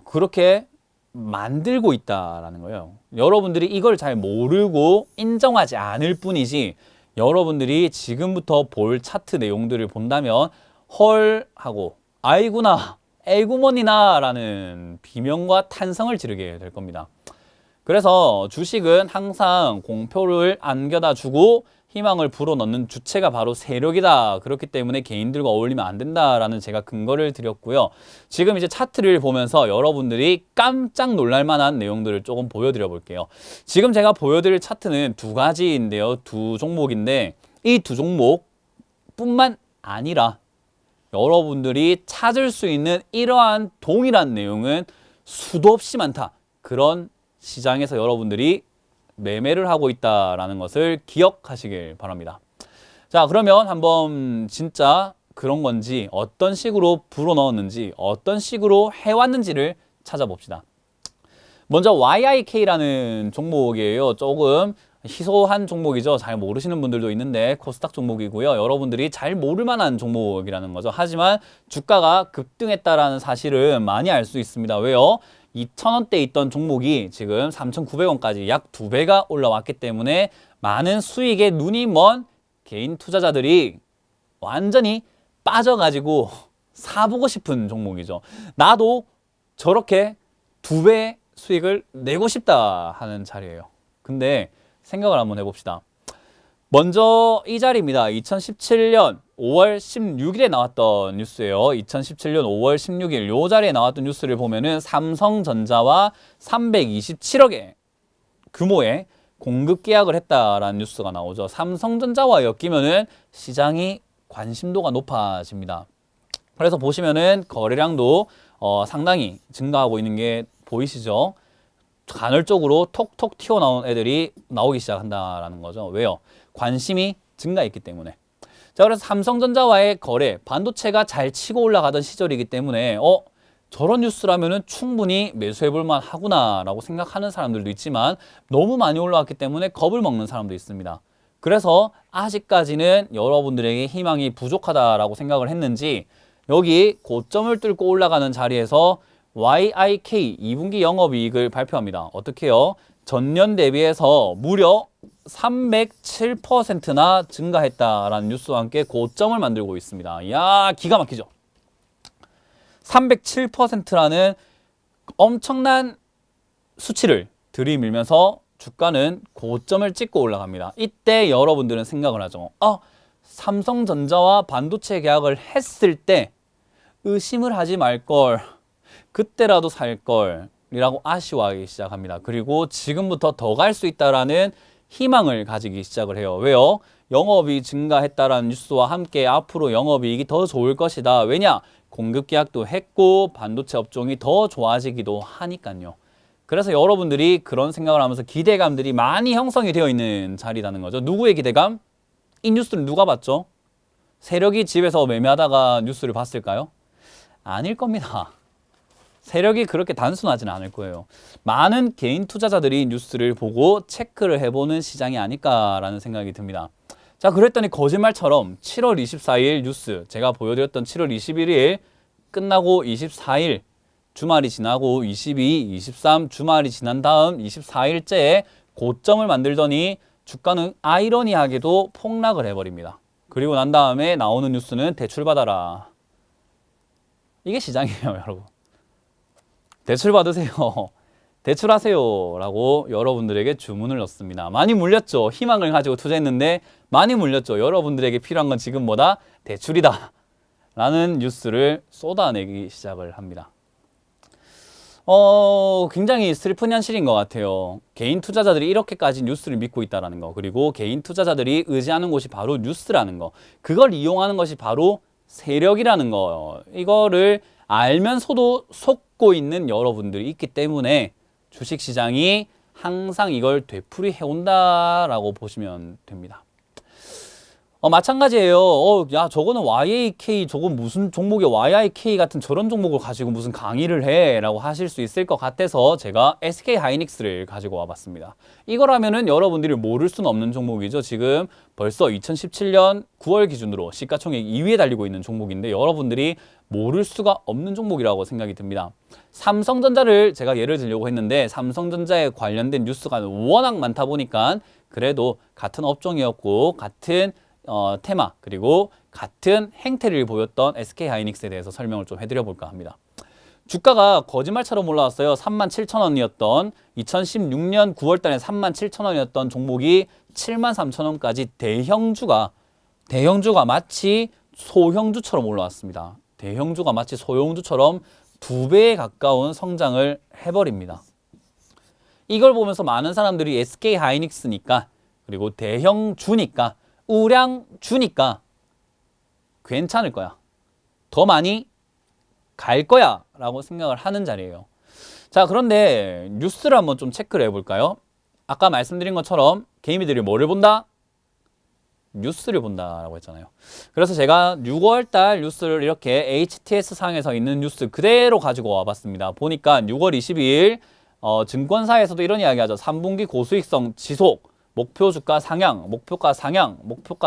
그렇게 만들고 있다라는 거예요. 여러분들이 이걸 잘 모르고 인정하지 않을 뿐이지 여러분들이 지금부터 볼 차트 내용들을 본다면 헐 하고 아이구나, 에구머니나 라는 비명과 탄성을 지르게 될 겁니다. 그래서 주식은 항상 공포를 안겨다 주고 희망을 불어넣는 주체가 바로 세력이다. 그렇기 때문에 개인들과 어울리면 안 된다라는 제가 근거를 드렸고요. 지금 이제 차트를 보면서 여러분들이 깜짝 놀랄 만한 내용들을 조금 보여드려 볼게요. 지금 제가 보여드릴 차트는 두 가지인데요. 두 종목인데 이 두 종목뿐만 아니라 여러분들이 찾을 수 있는 이러한 동일한 내용은 수도 없이 많다. 그런 시장에서 여러분들이 매매를 하고 있다라는 것을 기억하시길 바랍니다. 자, 그러면 한번 진짜 그런 건지 어떤 식으로 불어넣었는지 어떤 식으로 해왔는지를 찾아봅시다. 먼저 YIK라는 종목이에요. 조금 희소한 종목이죠. 잘 모르시는 분들도 있는데 코스닥 종목이고요. 여러분들이 잘 모를 만한 종목이라는 거죠. 하지만 주가가 급등했다라는 사실은 많이 알 수 있습니다. 왜요? 2,000원대에 있던 종목이 지금 3,900원까지 약 2배가 올라왔기 때문에 많은 수익에 눈이 먼 개인 투자자들이 완전히 빠져가지고 사보고 싶은 종목이죠. 나도 저렇게 2배 수익을 내고 싶다 하는 자리예요. 근데 생각을 한번 해봅시다. 먼저 이 자리입니다. 2017년 5월 16일에 나왔던 뉴스예요. 2017년 5월 16일 요 자리에 나왔던 뉴스를 보면은 삼성전자와 327억의 규모의 공급 계약을 했다라는 뉴스가 나오죠. 삼성전자와 엮이면은 시장이 관심도가 높아집니다. 그래서 보시면은 거래량도 상당히 증가하고 있는 게 보이시죠? 간헐적으로 톡톡 튀어나온 애들이 나오기 시작한다라는 거죠. 왜요? 관심이 증가했기 때문에. 자, 그래서 삼성전자와의 거래, 반도체가 잘 치고 올라가던 시절이기 때문에 저런 뉴스라면은 충분히 매수해볼 만하구나라고 생각하는 사람들도 있지만 너무 많이 올라왔기 때문에 겁을 먹는 사람도 있습니다. 그래서 아직까지는 여러분들에게 희망이 부족하다라고 생각을 했는지 여기 고점을 뚫고 올라가는 자리에서 YIK 2분기 영업이익을 발표합니다. 어떻게 해요? 전년 대비해서 무려 307%나 증가했다라는 뉴스와 함께 고점을 만들고 있습니다. 이야, 기가 막히죠? 307%라는 엄청난 수치를 들이밀면서 주가는 고점을 찍고 올라갑니다. 이때 여러분들은 생각을 하죠. 삼성전자와 반도체 계약을 했을 때 의심을 하지 말걸, 그때라도 살걸 이라고 아쉬워하기 시작합니다. 그리고 지금부터 더 갈 수 있다라는 희망을 가지기 시작을 해요. 왜요? 영업이 증가했다라는 뉴스와 함께 앞으로 영업이익이 더 좋을 것이다. 왜냐? 공급 계약도 했고 반도체 업종이 더 좋아지기도 하니까요. 그래서 여러분들이 그런 생각을 하면서 기대감들이 많이 형성이 되어 있는 자리라는 거죠. 누구의 기대감? 이 뉴스를 누가 봤죠? 세력이 집에서 매매하다가 뉴스를 봤을까요? 아닐 겁니다. 세력이 그렇게 단순하지는 않을 거예요. 많은 개인 투자자들이 뉴스를 보고 체크를 해보는 시장이 아닐까라는 생각이 듭니다. 자, 그랬더니 거짓말처럼 7월 24일 뉴스, 제가 보여드렸던 7월 21일 끝나고 24일 주말이 지나고 22, 23 주말이 지난 다음 24일째에 고점을 만들더니 주가는 아이러니하게도 폭락을 해버립니다. 그리고 난 다음에 나오는 뉴스는 대출받아라. 이게 시장이에요, 여러분. 대출 받으세요. 대출하세요 라고 여러분들에게 주문을 넣습니다. 많이 물렸죠. 희망을 가지고 투자했는데 많이 물렸죠. 여러분들에게 필요한 건 지금 뭐다? 대출이다 라는 뉴스를 쏟아내기 시작을 합니다. 굉장히 슬픈 현실인 것 같아요. 개인 투자자들이 이렇게까지 뉴스를 믿고 있다는 거, 그리고 개인 투자자들이 의지하는 곳이 바로 뉴스라는 거, 그걸 이용하는 것이 바로 세력이라는 거, 이거를 알면서도 속고 있는 여러분들이 있기 때문에 주식시장이 항상 이걸 되풀이해 온다라고 보시면 됩니다. 마찬가지예요. 야, 저거는 YAK, 저건 무슨 종목의 YIK 같은 저런 종목을 가지고 무슨 강의를 해? 라고 하실 수 있을 것 같아서 제가 SK하이닉스를 가지고 와봤습니다. 이거라면은 여러분들이 모를 수는 없는 종목이죠. 지금 벌써 2017년 9월 기준으로 시가총액 2위에 달리고 있는 종목인데 여러분들이 모를 수가 없는 종목이라고 생각이 듭니다. 삼성전자를 제가 예를 들려고 했는데 삼성전자에 관련된 뉴스가 워낙 많다 보니까 그래도 같은 업종이었고 같은 테마 그리고 같은 행태를 보였던 SK하이닉스에 대해서 설명을 좀 해드려 볼까 합니다. 주가가 거짓말처럼 올라왔어요. 37,000원이었던 2016년 9월 달에 37,000원이었던 종목이 73,000원까지 대형주가 마치 소형주처럼 올라왔습니다. 대형주가 마치 소형주처럼 2배에 가까운 성장을 해버립니다. 이걸 보면서 많은 사람들이 SK하이닉스니까 그리고 대형주니까 우량주니까 괜찮을 거야. 더 많이 갈 거야 라고 생각을 하는 자리예요. 자, 그런데 뉴스를 한번 좀 체크를 해볼까요? 아까 말씀드린 것처럼 개미들이 뭐를 본다? 뉴스를 본다라고 했잖아요. 그래서 제가 6월달 뉴스를 이렇게 HTS 상에서 있는 뉴스 그대로 가지고 와봤습니다. 보니까 6월 22일 증권사에서도 이런 이야기 하죠. 3분기 고수익성 지속, 목표 주가 상향, 목표가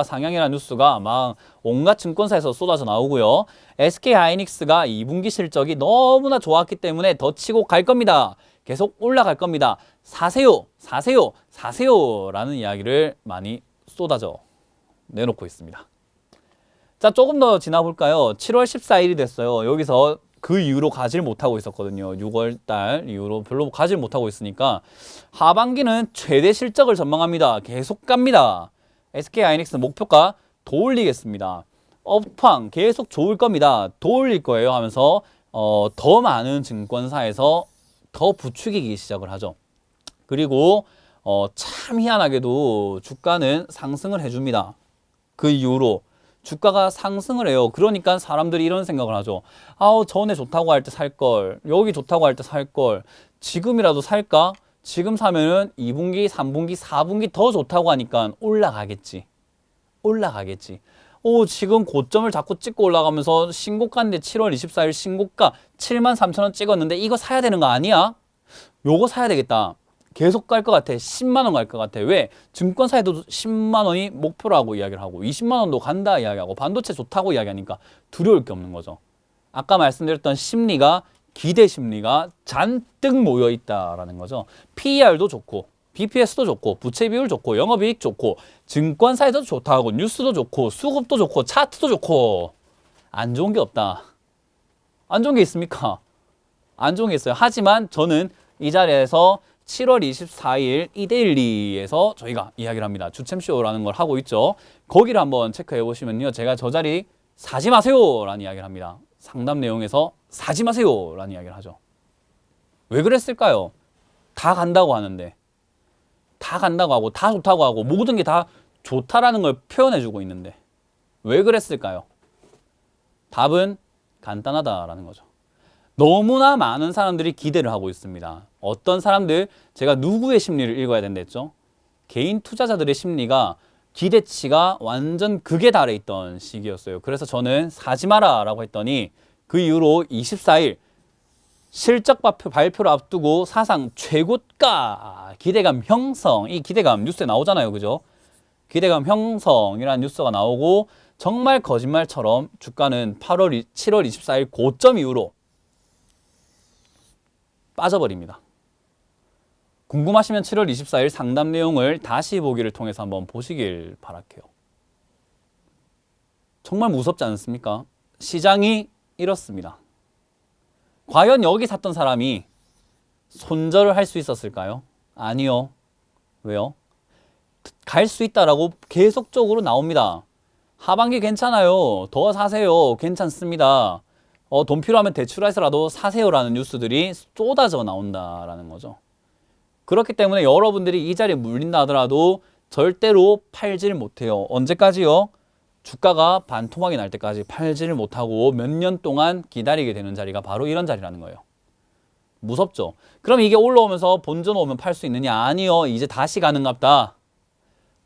상향이라는 뉴스가 막 온갖 증권사에서 쏟아져 나오고요. SK하이닉스가 2분기 실적이 너무나 좋았기 때문에 더 치고 갈 겁니다. 계속 올라갈 겁니다. 사세요, 사세요, 사세요 라는 이야기를 많이 쏟아져 내놓고 있습니다. 자, 조금 더 지나볼까요? 7월 14일이 됐어요. 여기서 그 이후로 가지를 못하고 있었거든요. 6월달 이후로 별로 가지를 못하고 있으니까 하반기는 최대 실적을 전망합니다. 계속 갑니다. SK하이닉스 목표가 더 올리겠습니다. 업황 계속 좋을 겁니다. 더 올릴 거예요 하면서 더 많은 증권사에서 더 부추기기 시작을 하죠. 그리고 참 희한하게도 주가는 상승을 해줍니다. 그 이후로 주가가 상승을 해요. 그러니까 사람들이 이런 생각을 하죠. 전에 좋다고 할 때 살 걸, 여기 좋다고 할 때 살 걸, 지금이라도 살까? 지금 사면은 2분기, 3분기, 4분기 더 좋다고 하니까 올라가겠지. 지금 고점을 자꾸 찍고 올라가면서 신고가인데 7월 24일 신고가 73,000원 찍었는데 이거 사야 되는 거 아니야? 요거 사야 되겠다. 계속 갈 것 같아. 10만 원 갈 것 같아. 왜? 증권사에도 10만 원이 목표라고 이야기를 하고 20만 원도 간다 이야기하고 반도체 좋다고 이야기하니까 두려울 게 없는 거죠. 아까 말씀드렸던 심리가 기대 심리가 잔뜩 모여 있다라는 거죠. PER도 좋고 BPS도 좋고 부채 비율 좋고 영업이익 좋고 증권사에도 좋다고 뉴스도 좋고 수급도 좋고 차트도 좋고 안 좋은 게 없다. 안 좋은 게 있습니까? 안 좋은 게 있어요. 하지만 저는 이 자리에서 7월 24일 2데일리에서 저희가 이야기를 합니다. 주챔쇼라는 걸 하고 있죠. 거기를 한번 체크해 보시면요. 제가 저 자리 사지 마세요 라는 이야기를 합니다. 상담 내용에서 사지 마세요 라는 이야기를 하죠. 왜 그랬을까요? 다 간다고 하는데, 다 간다고 하고 다 좋다고 하고 모든 게 다 좋다라는 걸 표현해 주고 있는데 왜 그랬을까요? 답은 간단하다라는 거죠. 너무나 많은 사람들이 기대를 하고 있습니다. 어떤 사람들, 제가 누구의 심리를 읽어야 된다 했죠? 개인 투자자들의 심리가 기대치가 완전 극에 달해 있던 시기였어요. 그래서 저는 사지 마라 라고 했더니 그 이후로 24일 실적 발표를 앞두고 사상 최고가 기대감 형성, 이 기대감 뉴스에 나오잖아요. 그죠? 기대감 형성이라는 뉴스가 나오고 정말 거짓말처럼 주가는 7월 24일 고점 이후로 빠져버립니다. 궁금하시면 7월 24일 상담 내용을 다시 보기를 통해서 한번 보시길 바랄게요. 정말 무섭지 않습니까? 시장이 이렇습니다. 과연 여기 샀던 사람이 손절을 할 수 있었을까요? 아니요. 왜요? 갈 수 있다라고 계속적으로 나옵니다. 하반기 괜찮아요. 더 사세요. 괜찮습니다. 돈 필요하면 대출해서라도 사세요라는 뉴스들이 쏟아져 나온다라는 거죠. 그렇기 때문에 여러분들이 이 자리에 물린다 하더라도 절대로 팔질 못해요. 언제까지요? 주가가 반토막이 날 때까지 팔지를 못하고 몇 년 동안 기다리게 되는 자리가 바로 이런 자리라는 거예요. 무섭죠? 그럼 이게 올라오면서 본전 오면 팔 수 있느냐? 아니요. 이제 다시 가는갑다.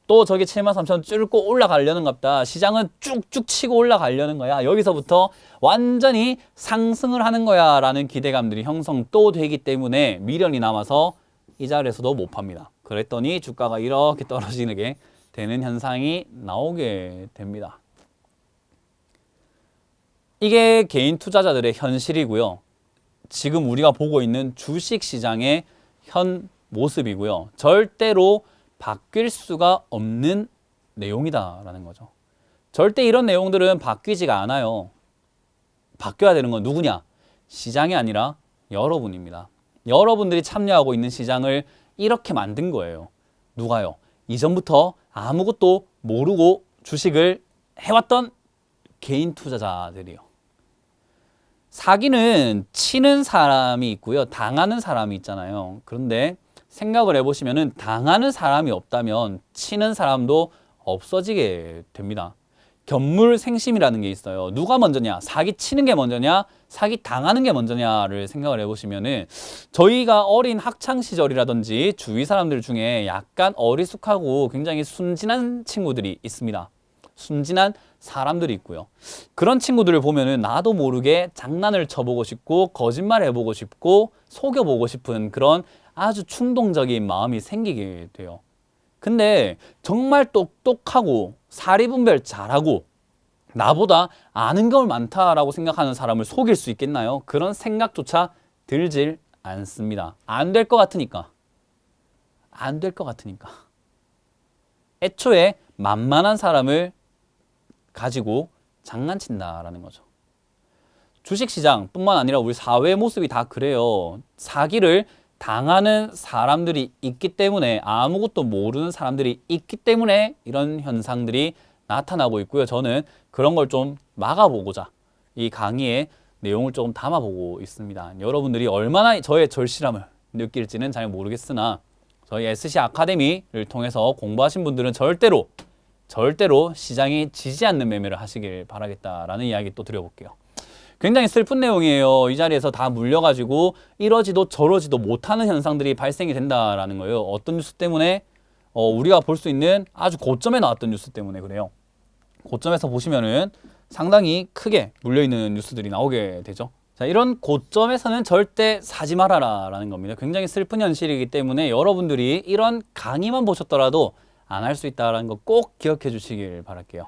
또 저기 73,000원 뚫고 올라가려는갑다. 시장은 쭉쭉 치고 올라가려는 거야. 여기서부터 완전히 상승을 하는 거야 라는 기대감들이 형성 또 되기 때문에 미련이 남아서 이 자리에서도 못 팝니다. 그랬더니 주가가 이렇게 떨어지게 되는 현상이 나오게 됩니다. 이게 개인 투자자들의 현실이고요. 지금 우리가 보고 있는 주식시장의 현 모습이고요. 절대로 바뀔 수가 없는 내용이다라는 거죠. 절대 이런 내용들은 바뀌지가 않아요. 바뀌어야 되는 건 누구냐? 시장이 아니라 여러분입니다. 여러분들이 참여하고 있는 시장을 이렇게 만든 거예요. 누가요? 이전부터 아무것도 모르고 주식을 해왔던 개인 투자자들이요. 사기는 치는 사람이 있고요. 당하는 사람이 있잖아요. 그런데 생각을 해보시면은 당하는 사람이 없다면 치는 사람도 없어지게 됩니다. 견물생심이라는 게 있어요. 누가 먼저냐? 사기 치는 게 먼저냐? 사기 당하는 게 먼저냐를 생각을 해보시면은 저희가 어린 학창 시절이라든지 주위 사람들 중에 약간 어리숙하고 굉장히 순진한 친구들이 있습니다. 순진한 사람들이 있고요. 그런 친구들을 보면은 나도 모르게 장난을 쳐보고 싶고 거짓말 해보고 싶고 속여보고 싶은 그런 아주 충동적인 마음이 생기게 돼요. 근데 정말 똑똑하고 사리분별 잘하고 나보다 아는 걸 많다라고 생각하는 사람을 속일 수 있겠나요? 그런 생각조차 들질 않습니다. 안 될 것 같으니까. 안 될 것 같으니까. 애초에 만만한 사람을 가지고 장난친다라는 거죠. 주식시장뿐만 아니라 우리 사회 모습이 다 그래요. 사기를 당하는 사람들이 있기 때문에 아무것도 모르는 사람들이 있기 때문에 이런 현상들이 나타나고 있고요. 저는 그런 걸 좀 막아보고자 이 강의의 내용을 조금 담아보고 있습니다. 여러분들이 얼마나 저의 절실함을 느낄지는 잘 모르겠으나 저희 SC 아카데미를 통해서 공부하신 분들은 절대로 시장이 지지 않는 매매를 하시길 바라겠다라는 이야기 또 드려볼게요. 굉장히 슬픈 내용이에요. 이 자리에서 다 물려가지고 이러지도 저러지도 못하는 현상들이 발생이 된다라는 거예요. 어떤 뉴스 때문에? 우리가 볼 수 있는 아주 고점에 나왔던 뉴스 때문에 그래요. 고점에서 보시면은 상당히 크게 물려있는 뉴스들이 나오게 되죠. 자, 이런 고점에서는 절대 사지 말아라라는 겁니다. 굉장히 슬픈 현실이기 때문에 여러분들이 이런 강의만 보셨더라도 안 할 수 있다는 거 꼭 기억해 주시길 바랄게요.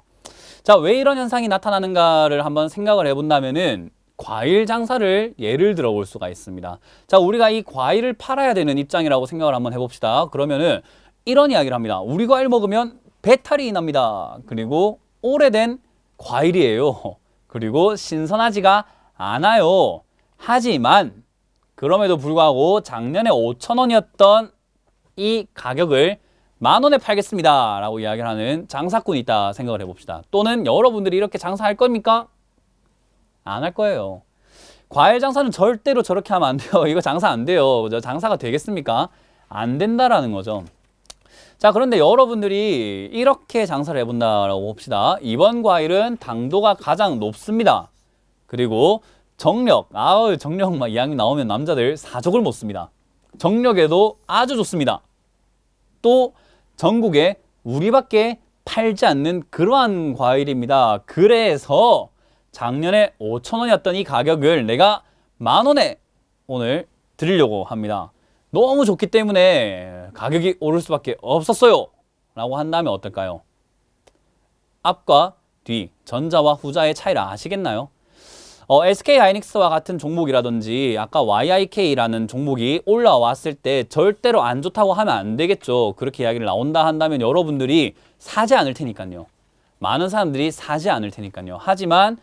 자, 왜 이런 현상이 나타나는가를 한번 생각을 해본다면은 과일 장사를 예를 들어 볼 수가 있습니다. 자, 우리가 이 과일을 팔아야 되는 입장이라고 생각을 한번 해봅시다. 그러면은 이런 이야기를 합니다. 우리 과일 먹으면 배탈이 납니다. 그리고 오래된 과일이에요. 그리고 신선하지가 않아요. 하지만 그럼에도 불구하고 작년에 5,000원이었던 이 가격을 10,000원에 팔겠습니다 라고 이야기를 하는 장사꾼이 있다 생각을 해봅시다. 또는 여러분들이 이렇게 장사할 겁니까? 안 할 거예요. 과일 장사는 절대로 저렇게 하면 안 돼요. 이거 장사 안 돼요. 그죠? 장사가 되겠습니까? 안 된다라는 거죠. 자, 그런데 여러분들이 이렇게 장사를 해본다라고 봅시다. 이번 과일은 당도가 가장 높습니다. 그리고 정력, 정력 막 이야기 나오면 남자들 사족을 못 씁니다. 정력에도 아주 좋습니다. 또 전국에 우리밖에 팔지 않는 그러한 과일입니다. 그래서 작년에 5,000원이었던 이 가격을 내가 10,000원에 오늘 드리려고 합니다. 너무 좋기 때문에 가격이 오를 수밖에 없었어요 라고 한다면 어떨까요? 앞과 뒤, 전자와 후자의 차이를 아시겠나요? SK하이닉스와 같은 종목이라든지 아까 YIK라는 종목이 올라왔을 때 절대로 안 좋다고 하면 안 되겠죠. 그렇게 이야기를 나온다 한다면 여러분들이 사지 않을 테니까요. 많은 사람들이 사지 않을 테니까요. 하지만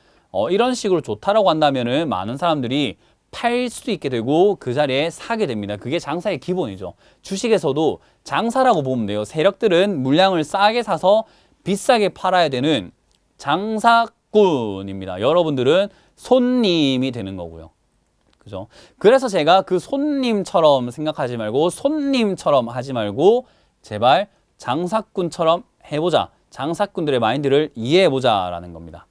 이런 식으로 좋다라고 한다면은 많은 사람들이 팔 수도 있게 되고 그 자리에 사게 됩니다. 그게 장사의 기본이죠. 주식에서도 장사라고 보면 돼요. 세력들은 물량을 싸게 사서 비싸게 팔아야 되는 장사꾼입니다. 여러분들은 손님이 되는 거고요. 그죠? 그래서 제가 그 손님처럼 생각하지 말고 손님처럼 하지 말고 제발 장사꾼처럼 해보자. 장사꾼들의 마인드를 이해해보자 라는 겁니다.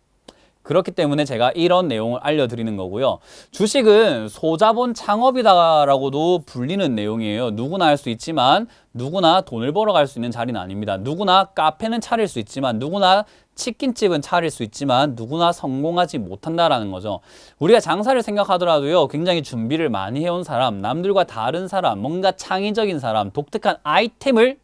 그렇기 때문에 제가 이런 내용을 알려드리는 거고요. 주식은 소자본 창업이다라고도 불리는 내용이에요. 누구나 할 수 있지만 누구나 돈을 벌어갈 수 있는 자리는 아닙니다. 누구나 카페는 차릴 수 있지만 누구나 치킨집은 차릴 수 있지만 누구나 성공하지 못한다라는 거죠. 우리가 장사를 생각하더라도요. 굉장히 준비를 많이 해온 사람, 남들과 다른 사람, 뭔가 창의적인 사람, 독특한 아이템을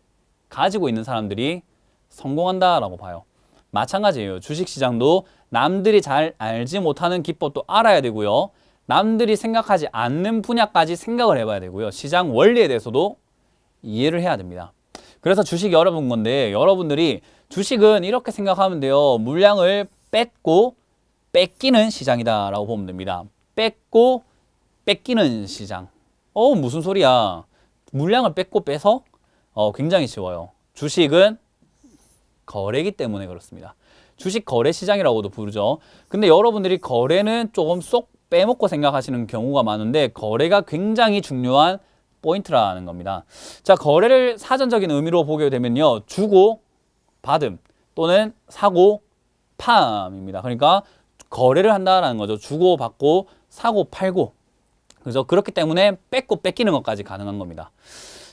가지고 있는 사람들이 성공한다라고 봐요. 마찬가지예요. 주식시장도 남들이 잘 알지 못하는 기법도 알아야 되고요. 남들이 생각하지 않는 분야까지 생각을 해봐야 되고요. 시장 원리에 대해서도 이해를 해야 됩니다. 그래서 주식이 어려운 건데 여러분들이 주식은 이렇게 생각하면 돼요. 물량을 뺏고 뺏기는 시장이다 라고 보면 됩니다. 뺏고 뺏기는 시장. 무슨 소리야. 물량을 뺏고 빼서? 굉장히 쉬워요. 주식은 거래이기 때문에 그렇습니다. 주식 거래 시장이라고도 부르죠. 근데 여러분들이 거래는 조금 쏙 빼먹고 생각하시는 경우가 많은데 거래가 굉장히 중요한 포인트라는 겁니다. 자, 거래를 사전적인 의미로 보게 되면요. 주고 받음 또는 사고 팜입니다. 그러니까 거래를 한다라는 거죠. 주고 받고 사고 팔고. 그죠? 그렇기 때문에 뺏고 뺏기는 것까지 가능한 겁니다.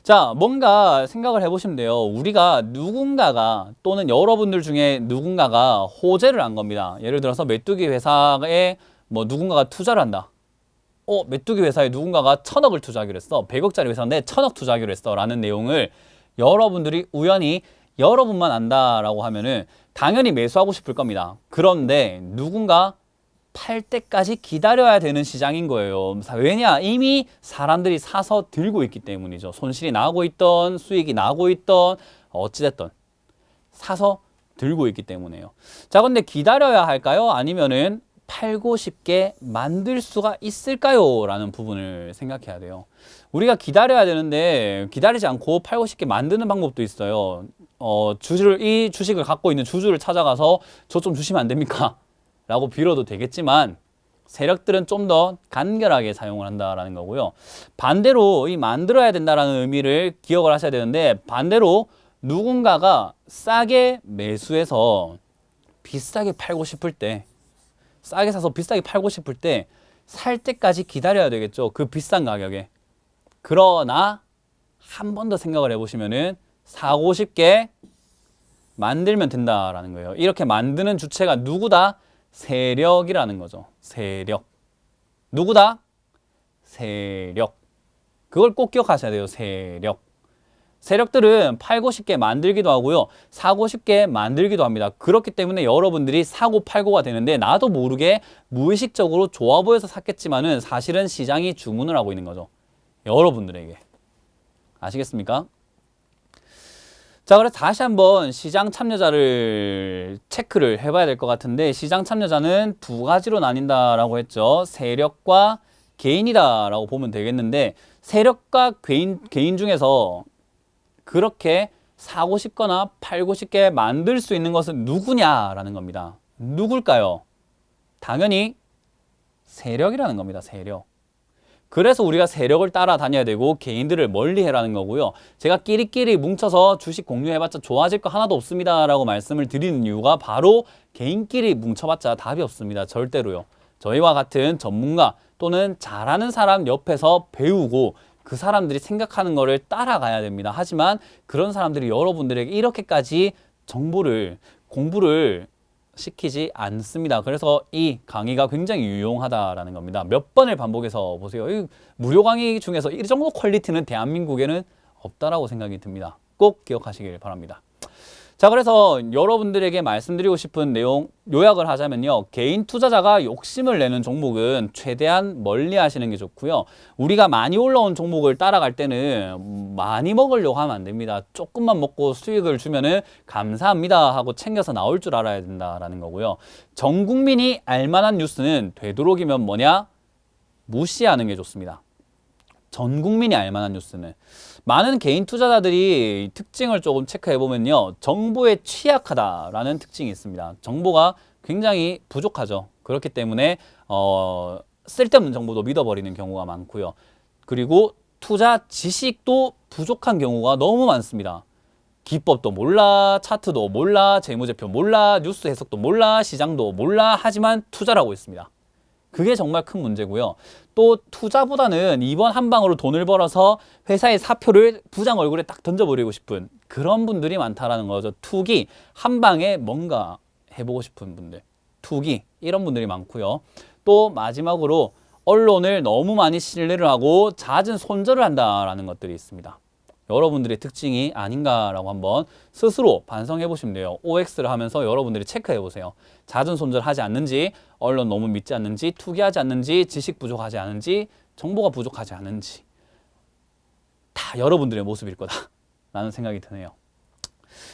자, 뭔가 생각을 해보시면 돼요. 우리가 누군가가 또는 여러분들 중에 누군가가 호재를 한 겁니다. 예를 들어서 메뚜기 회사에 누군가가 투자를 한다. 메뚜기 회사에 누군가가 1,000억을 투자하기로 했어. 100억짜리 회사인데 1,000억 투자하기로 했어. 라는 내용을 여러분들이 우연히 여러분만 안다라고 하면은 당연히 매수하고 싶을 겁니다. 그런데 누군가 팔 때까지 기다려야 되는 시장인 거예요. 왜냐? 이미 사람들이 사서 들고 있기 때문이죠. 손실이 나고 있던 수익이 나고 있던 어찌됐든 사서 들고 있기 때문에요. 자, 근데 기다려야 할까요? 아니면은 팔고 싶게 만들 수가 있을까요? 라는 부분을 생각해야 돼요. 우리가 기다려야 되는데 기다리지 않고 팔고 싶게 만드는 방법도 있어요. 이 주식을 갖고 있는 주주를 찾아가서 저 좀 주시면 안 됩니까? 라고 빌어도 되겠지만 세력들은 좀 더 간결하게 사용을 한다라는 거고요. 반대로 이 만들어야 된다라는 의미를 기억을 하셔야 되는데 반대로 누군가가 싸게 매수해서 비싸게 팔고 싶을 때 싸게 사서 비싸게 팔고 싶을 때 살 때까지 기다려야 되겠죠. 그 비싼 가격에. 그러나 한 번 더 생각을 해보시면은 사고 싶게 만들면 된다라는 거예요. 이렇게 만드는 주체가 누구다? 세력이라는 거죠. 세력. 누구다? 세력. 그걸 꼭 기억하셔야 돼요. 세력. 세력들은 팔고 싶게 만들기도 하고요. 사고 싶게 만들기도 합니다. 그렇기 때문에 여러분들이 사고 팔고가 되는데 나도 모르게 무의식적으로 좋아 보여서 샀겠지만은 사실은 시장이 주문을 하고 있는 거죠. 여러분들에게. 아시겠습니까? 자, 그래서 다시 한번 시장 참여자를 체크를 해봐야 될 것 같은데, 시장 참여자는 두 가지로 나뉜다라고 했죠. 세력과 개인이다라고 보면 되겠는데, 세력과 개인 중에서 그렇게 사고 싶거나 팔고 싶게 만들 수 있는 것은 누구냐라는 겁니다. 누굴까요? 당연히 세력이라는 겁니다. 세력. 그래서 우리가 세력을 따라다녀야 되고 개인들을 멀리해라는 거고요. 제가 끼리끼리 뭉쳐서 주식 공유해봤자 좋아질 거 하나도 없습니다 라고 말씀을 드리는 이유가 바로 개인끼리 뭉쳐봤자 답이 없습니다. 절대로요. 저희와 같은 전문가 또는 잘하는 사람 옆에서 배우고 그 사람들이 생각하는 거를 따라가야 됩니다. 하지만 그런 사람들이 여러분들에게 이렇게까지 공부를 시키지 않습니다. 그래서 이 강의가 굉장히 유용하다라는 겁니다. 몇 번을 반복해서 보세요. 이 무료 강의 중에서 이 정도 퀄리티는 대한민국에는 없다라고 생각이 듭니다. 꼭 기억하시길 바랍니다. 자, 그래서 여러분들에게 말씀드리고 싶은 내용 요약을 하자면요. 개인 투자자가 욕심을 내는 종목은 최대한 멀리 하시는 게 좋고요. 우리가 많이 올라온 종목을 따라갈 때는 많이 먹으려고 하면 안 됩니다. 조금만 먹고 수익을 주면은 감사합니다 하고 챙겨서 나올 줄 알아야 된다라는 거고요. 전 국민이 알만한 뉴스는 되도록이면 뭐냐? 무시하는 게 좋습니다. 전 국민이 알만한 뉴스는. 많은 개인 투자자들이 특징을 조금 체크해 보면요. 정보에 취약하다라는 특징이 있습니다. 정보가 굉장히 부족하죠. 그렇기 때문에 쓸데없는 정보도 믿어버리는 경우가 많고요. 그리고 투자 지식도 부족한 경우가 너무 많습니다. 기법도 몰라, 차트도 몰라, 재무제표 몰라, 뉴스 해석도 몰라, 시장도 몰라, 하지만 투자를 하고 있습니다. 그게 정말 큰 문제고요. 또 투자보다는 이번 한 방으로 돈을 벌어서 회사의 사표를 부장 얼굴에 딱 던져버리고 싶은 그런 분들이 많다라는 거죠. 투기, 한 방에 뭔가 해보고 싶은 분들, 투기 이런 분들이 많고요. 또 마지막으로 언론을 너무 많이 신뢰를 하고 잦은 손절을 한다라는 것들이 있습니다. 여러분들의 특징이 아닌가라고 한번 스스로 반성해 보시면 돼요. OX를 하면서 여러분들이 체크해 보세요. 잦은 손절하지 않는지, 언론 너무 믿지 않는지, 투기하지 않는지, 지식 부족하지 않은지, 정보가 부족하지 않은지 다 여러분들의 모습일 거다라는 생각이 드네요.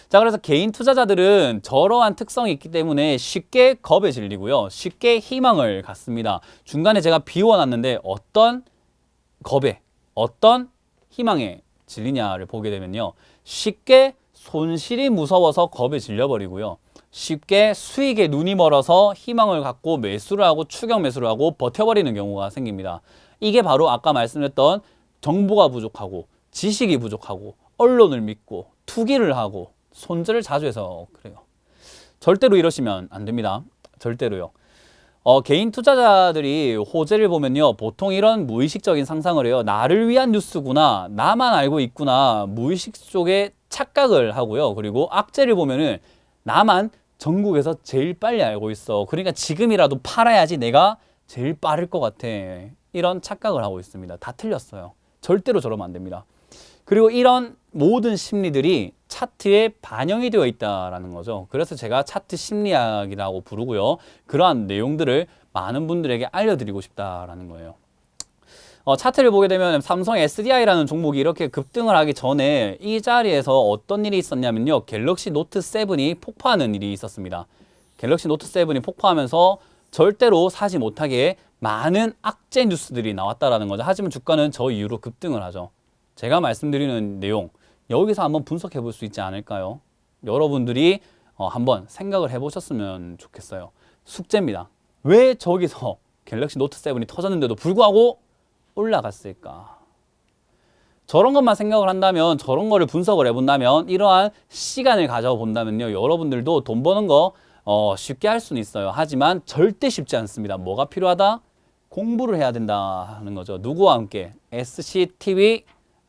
자, 그래서 개인 투자자들은 저러한 특성이 있기 때문에 쉽게 겁에 질리고요. 쉽게 희망을 갖습니다. 중간에 제가 비워놨는데 어떤 겁에, 어떤 희망에 질리냐를 보게 되면요. 쉽게 손실이 무서워서 겁에 질려버리고요. 쉽게 수익에 눈이 멀어서 희망을 갖고 매수를 하고 추격 매수를 하고 버텨버리는 경우가 생깁니다. 이게 바로 아까 말씀드렸던 정보가 부족하고 지식이 부족하고 언론을 믿고 투기를 하고 손절을 자주 해서 그래요. 절대로 이러시면 안 됩니다. 절대로요. 개인 투자자들이 호재를 보면요. 보통 이런 무의식적인 상상을 해요. 나를 위한 뉴스구나. 나만 알고 있구나. 무의식 속에 착각을 하고요. 그리고 악재를 보면은 나만 전국에서 제일 빨리 알고 있어. 그러니까 지금이라도 팔아야지 내가 제일 빠를 것 같아. 이런 착각을 하고 있습니다. 다 틀렸어요. 절대로 저러면 안 됩니다. 그리고 이런 모든 심리들이 차트에 반영이 되어 있다라는 거죠. 그래서 제가 차트 심리학이라고 부르고요. 그러한 내용들을 많은 분들에게 알려드리고 싶다라는 거예요. 차트를 보게 되면 삼성 SDI라는 종목이 이렇게 급등을 하기 전에 이 자리에서 어떤 일이 있었냐면요. 갤럭시 노트 7이 폭파하는 일이 있었습니다. 갤럭시 노트 7이 폭파하면서 절대로 사지 못하게 많은 악재 뉴스들이 나왔다라는 거죠. 하지만 주가는 저 이후로 급등을 하죠. 제가 말씀드리는 내용 여기서 한번 분석해 볼 수 있지 않을까요? 여러분들이 한번 생각을 해보셨으면 좋겠어요. 숙제입니다. 왜 저기서 갤럭시 노트 7이 터졌는데도 불구하고 올라갔을까? 저런 것만 생각을 한다면, 저런 거를 분석을 해본다면, 이러한 시간을 가져본다면요, 여러분들도 돈 버는 거 쉽게 할 수는 있어요. 하지만 절대 쉽지 않습니다. 뭐가 필요하다? 공부를 해야 된다 하는 거죠. 누구와 함께? SCTV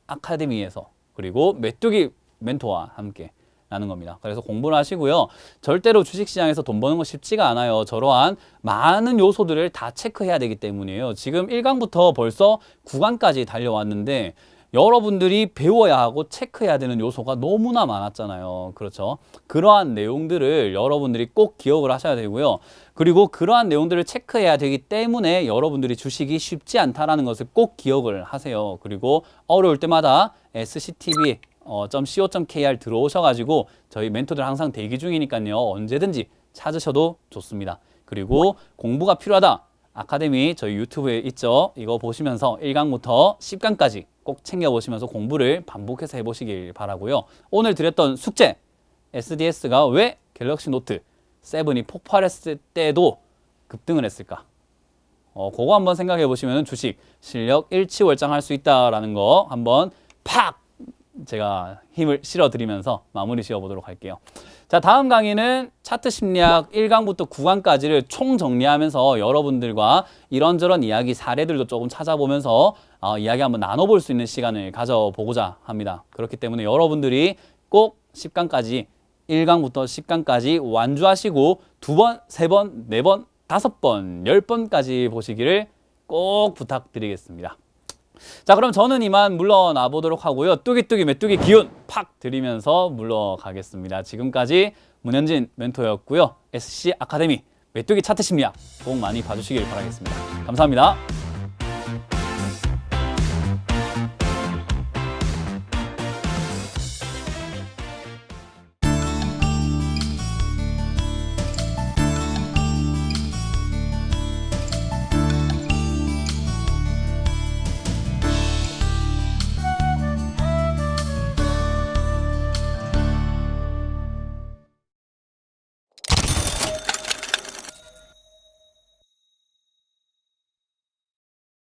아카데미에서, 그리고 메뚜기 멘토와 함께 라는 겁니다. 그래서 공부를 하시고요. 절대로 주식시장에서 돈 버는 거 쉽지가 않아요. 저러한 많은 요소들을 다 체크해야 되기 때문이에요. 지금 1강부터 벌써 9강까지 달려왔는데 여러분들이 배워야 하고 체크해야 되는 요소가 너무나 많았잖아요. 그렇죠? 그러한 내용들을 여러분들이 꼭 기억을 하셔야 되고요. 그리고 그러한 내용들을 체크해야 되기 때문에 여러분들이 주식이 쉽지 않다라는 것을 꼭 기억을 하세요. 그리고 어려울 때마다 SCTV .co.kr 들어오셔가지고 저희 멘토들 항상 대기 중이니까요. 언제든지 찾으셔도 좋습니다. 그리고 공부가 필요하다. 아카데미 저희 유튜브에 있죠. 이거 보시면서 1강부터 10강까지 꼭 챙겨보시면서 공부를 반복해서 해보시길 바라고요. 오늘 드렸던 숙제, SDS가 왜 갤럭시 노트 7이 폭발했을 때도 급등을 했을까? 그거 한번 생각해 보시면 주식 실력 일치월장할 수 있다라는 거 한번 팍 제가 힘을 실어드리면서 마무리 지어보도록 할게요. 자, 다음 강의는 차트 심리학 1강부터 9강까지를 총 정리하면서 여러분들과 이런저런 이야기 사례들도 조금 찾아보면서 이야기 한번 나눠볼 수 있는 시간을 가져보고자 합니다. 그렇기 때문에 여러분들이 꼭 10강까지 1강부터 10강까지 완주하시고 2번, 3번, 4번, 5번, 10번까지 보시기를 꼭 부탁드리겠습니다. 자, 그럼 저는 이만 물러나 보도록 하고요. 뚜기뚜기 메뚜기 기운 팍 드리면서 물러가겠습니다. 지금까지 문현진 멘토였고요. SC 아카데미 메뚜기 차트 심리학 꼭 많이 봐주시길 바라겠습니다. 감사합니다.